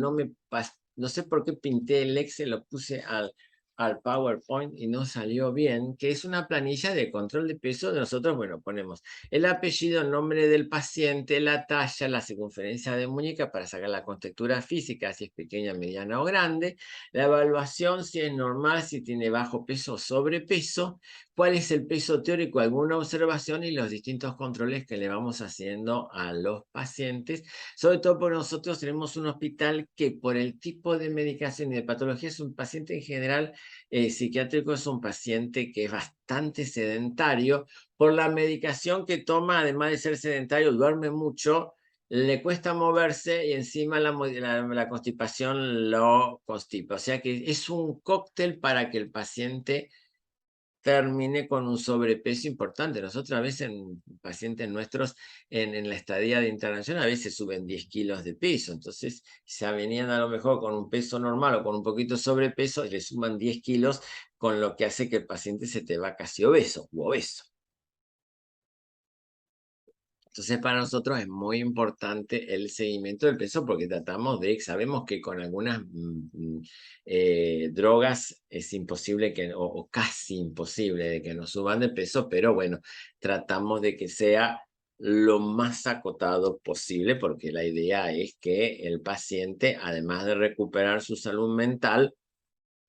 no sé por qué pinté el Excel, lo puse al PowerPoint y no salió bien, que es una planilla de control de peso. De nosotros, bueno, ponemos el apellido, el nombre del paciente, la talla, la circunferencia de muñeca para sacar la contextura física, si es pequeña, mediana o grande, la evaluación, si es normal, si tiene bajo peso o sobrepeso, cuál es el peso teórico, alguna observación y los distintos controles que le vamos haciendo a los pacientes. Sobre todo porque nosotros tenemos un hospital que por el tipo de medicación y de patología es un paciente en general psiquiátrico, es un paciente que es bastante sedentario. Por la medicación que toma, además de ser sedentario, duerme mucho, le cuesta moverse y encima la constipación lo constipa. O sea que es un cóctel para que el paciente termine con un sobrepeso importante. Nosotros a veces en pacientes nuestros en la estadía de internación a veces suben 10 kilos de peso. Entonces ya venían a lo mejor con un peso normal o con un poquito de sobrepeso y le suman 10 kilos, con lo que hace que el paciente se te va casi obeso u obeso. Entonces, para nosotros es muy importante el seguimiento del peso porque sabemos que con algunas drogas es imposible o casi imposible de que nos suban de peso, pero bueno, tratamos de que sea lo más acotado posible porque la idea es que el paciente, además de recuperar su salud mental,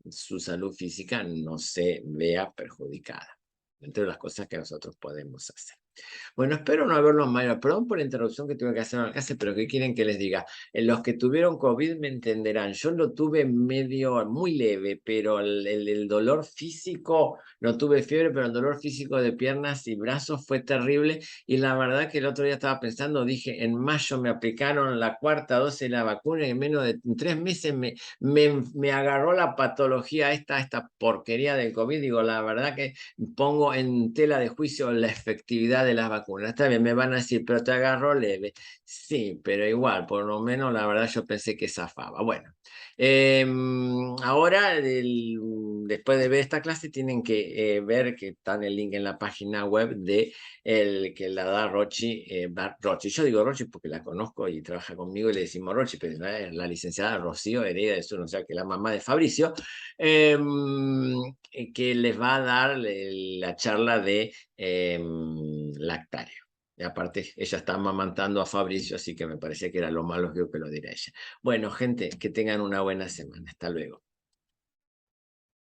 su salud física no se vea perjudicada, entre las cosas que nosotros podemos hacer. Bueno, espero no haberlos mal. Perdón por la interrupción que tuve que hacer en la clase, pero ¿qué quieren que les diga? Los que tuvieron COVID me entenderán. Yo lo tuve medio, muy leve, pero el dolor físico, no tuve fiebre, pero el dolor físico de piernas y brazos fue terrible. Y la verdad que el otro día estaba pensando, dije, en mayo me aplicaron la cuarta dosis de la vacuna y en menos de 3 meses me agarró la patología esta porquería del COVID. Digo, la verdad que pongo en tela de juicio la efectividad de las vacunas. Está bien, me van a decir, pero te agarró leve. Sí, pero igual, por lo menos la verdad yo pensé que zafaba. Bueno, ahora, después de ver esta clase, tienen que ver que está en el link en la página web de el que la da Rochi. Rochi. Yo digo Rochi porque la conozco y trabaja conmigo y le decimos Rochi, pero ¿no? Es la licenciada Rocío Heredia de Sur, o sea que la mamá de Fabricio. Que les va a dar la charla de lactario. Y aparte, ella está amamantando a Fabricio, así que me parecía que era lo más lógico que lo diera ella. Bueno, gente, que tengan una buena semana. Hasta luego.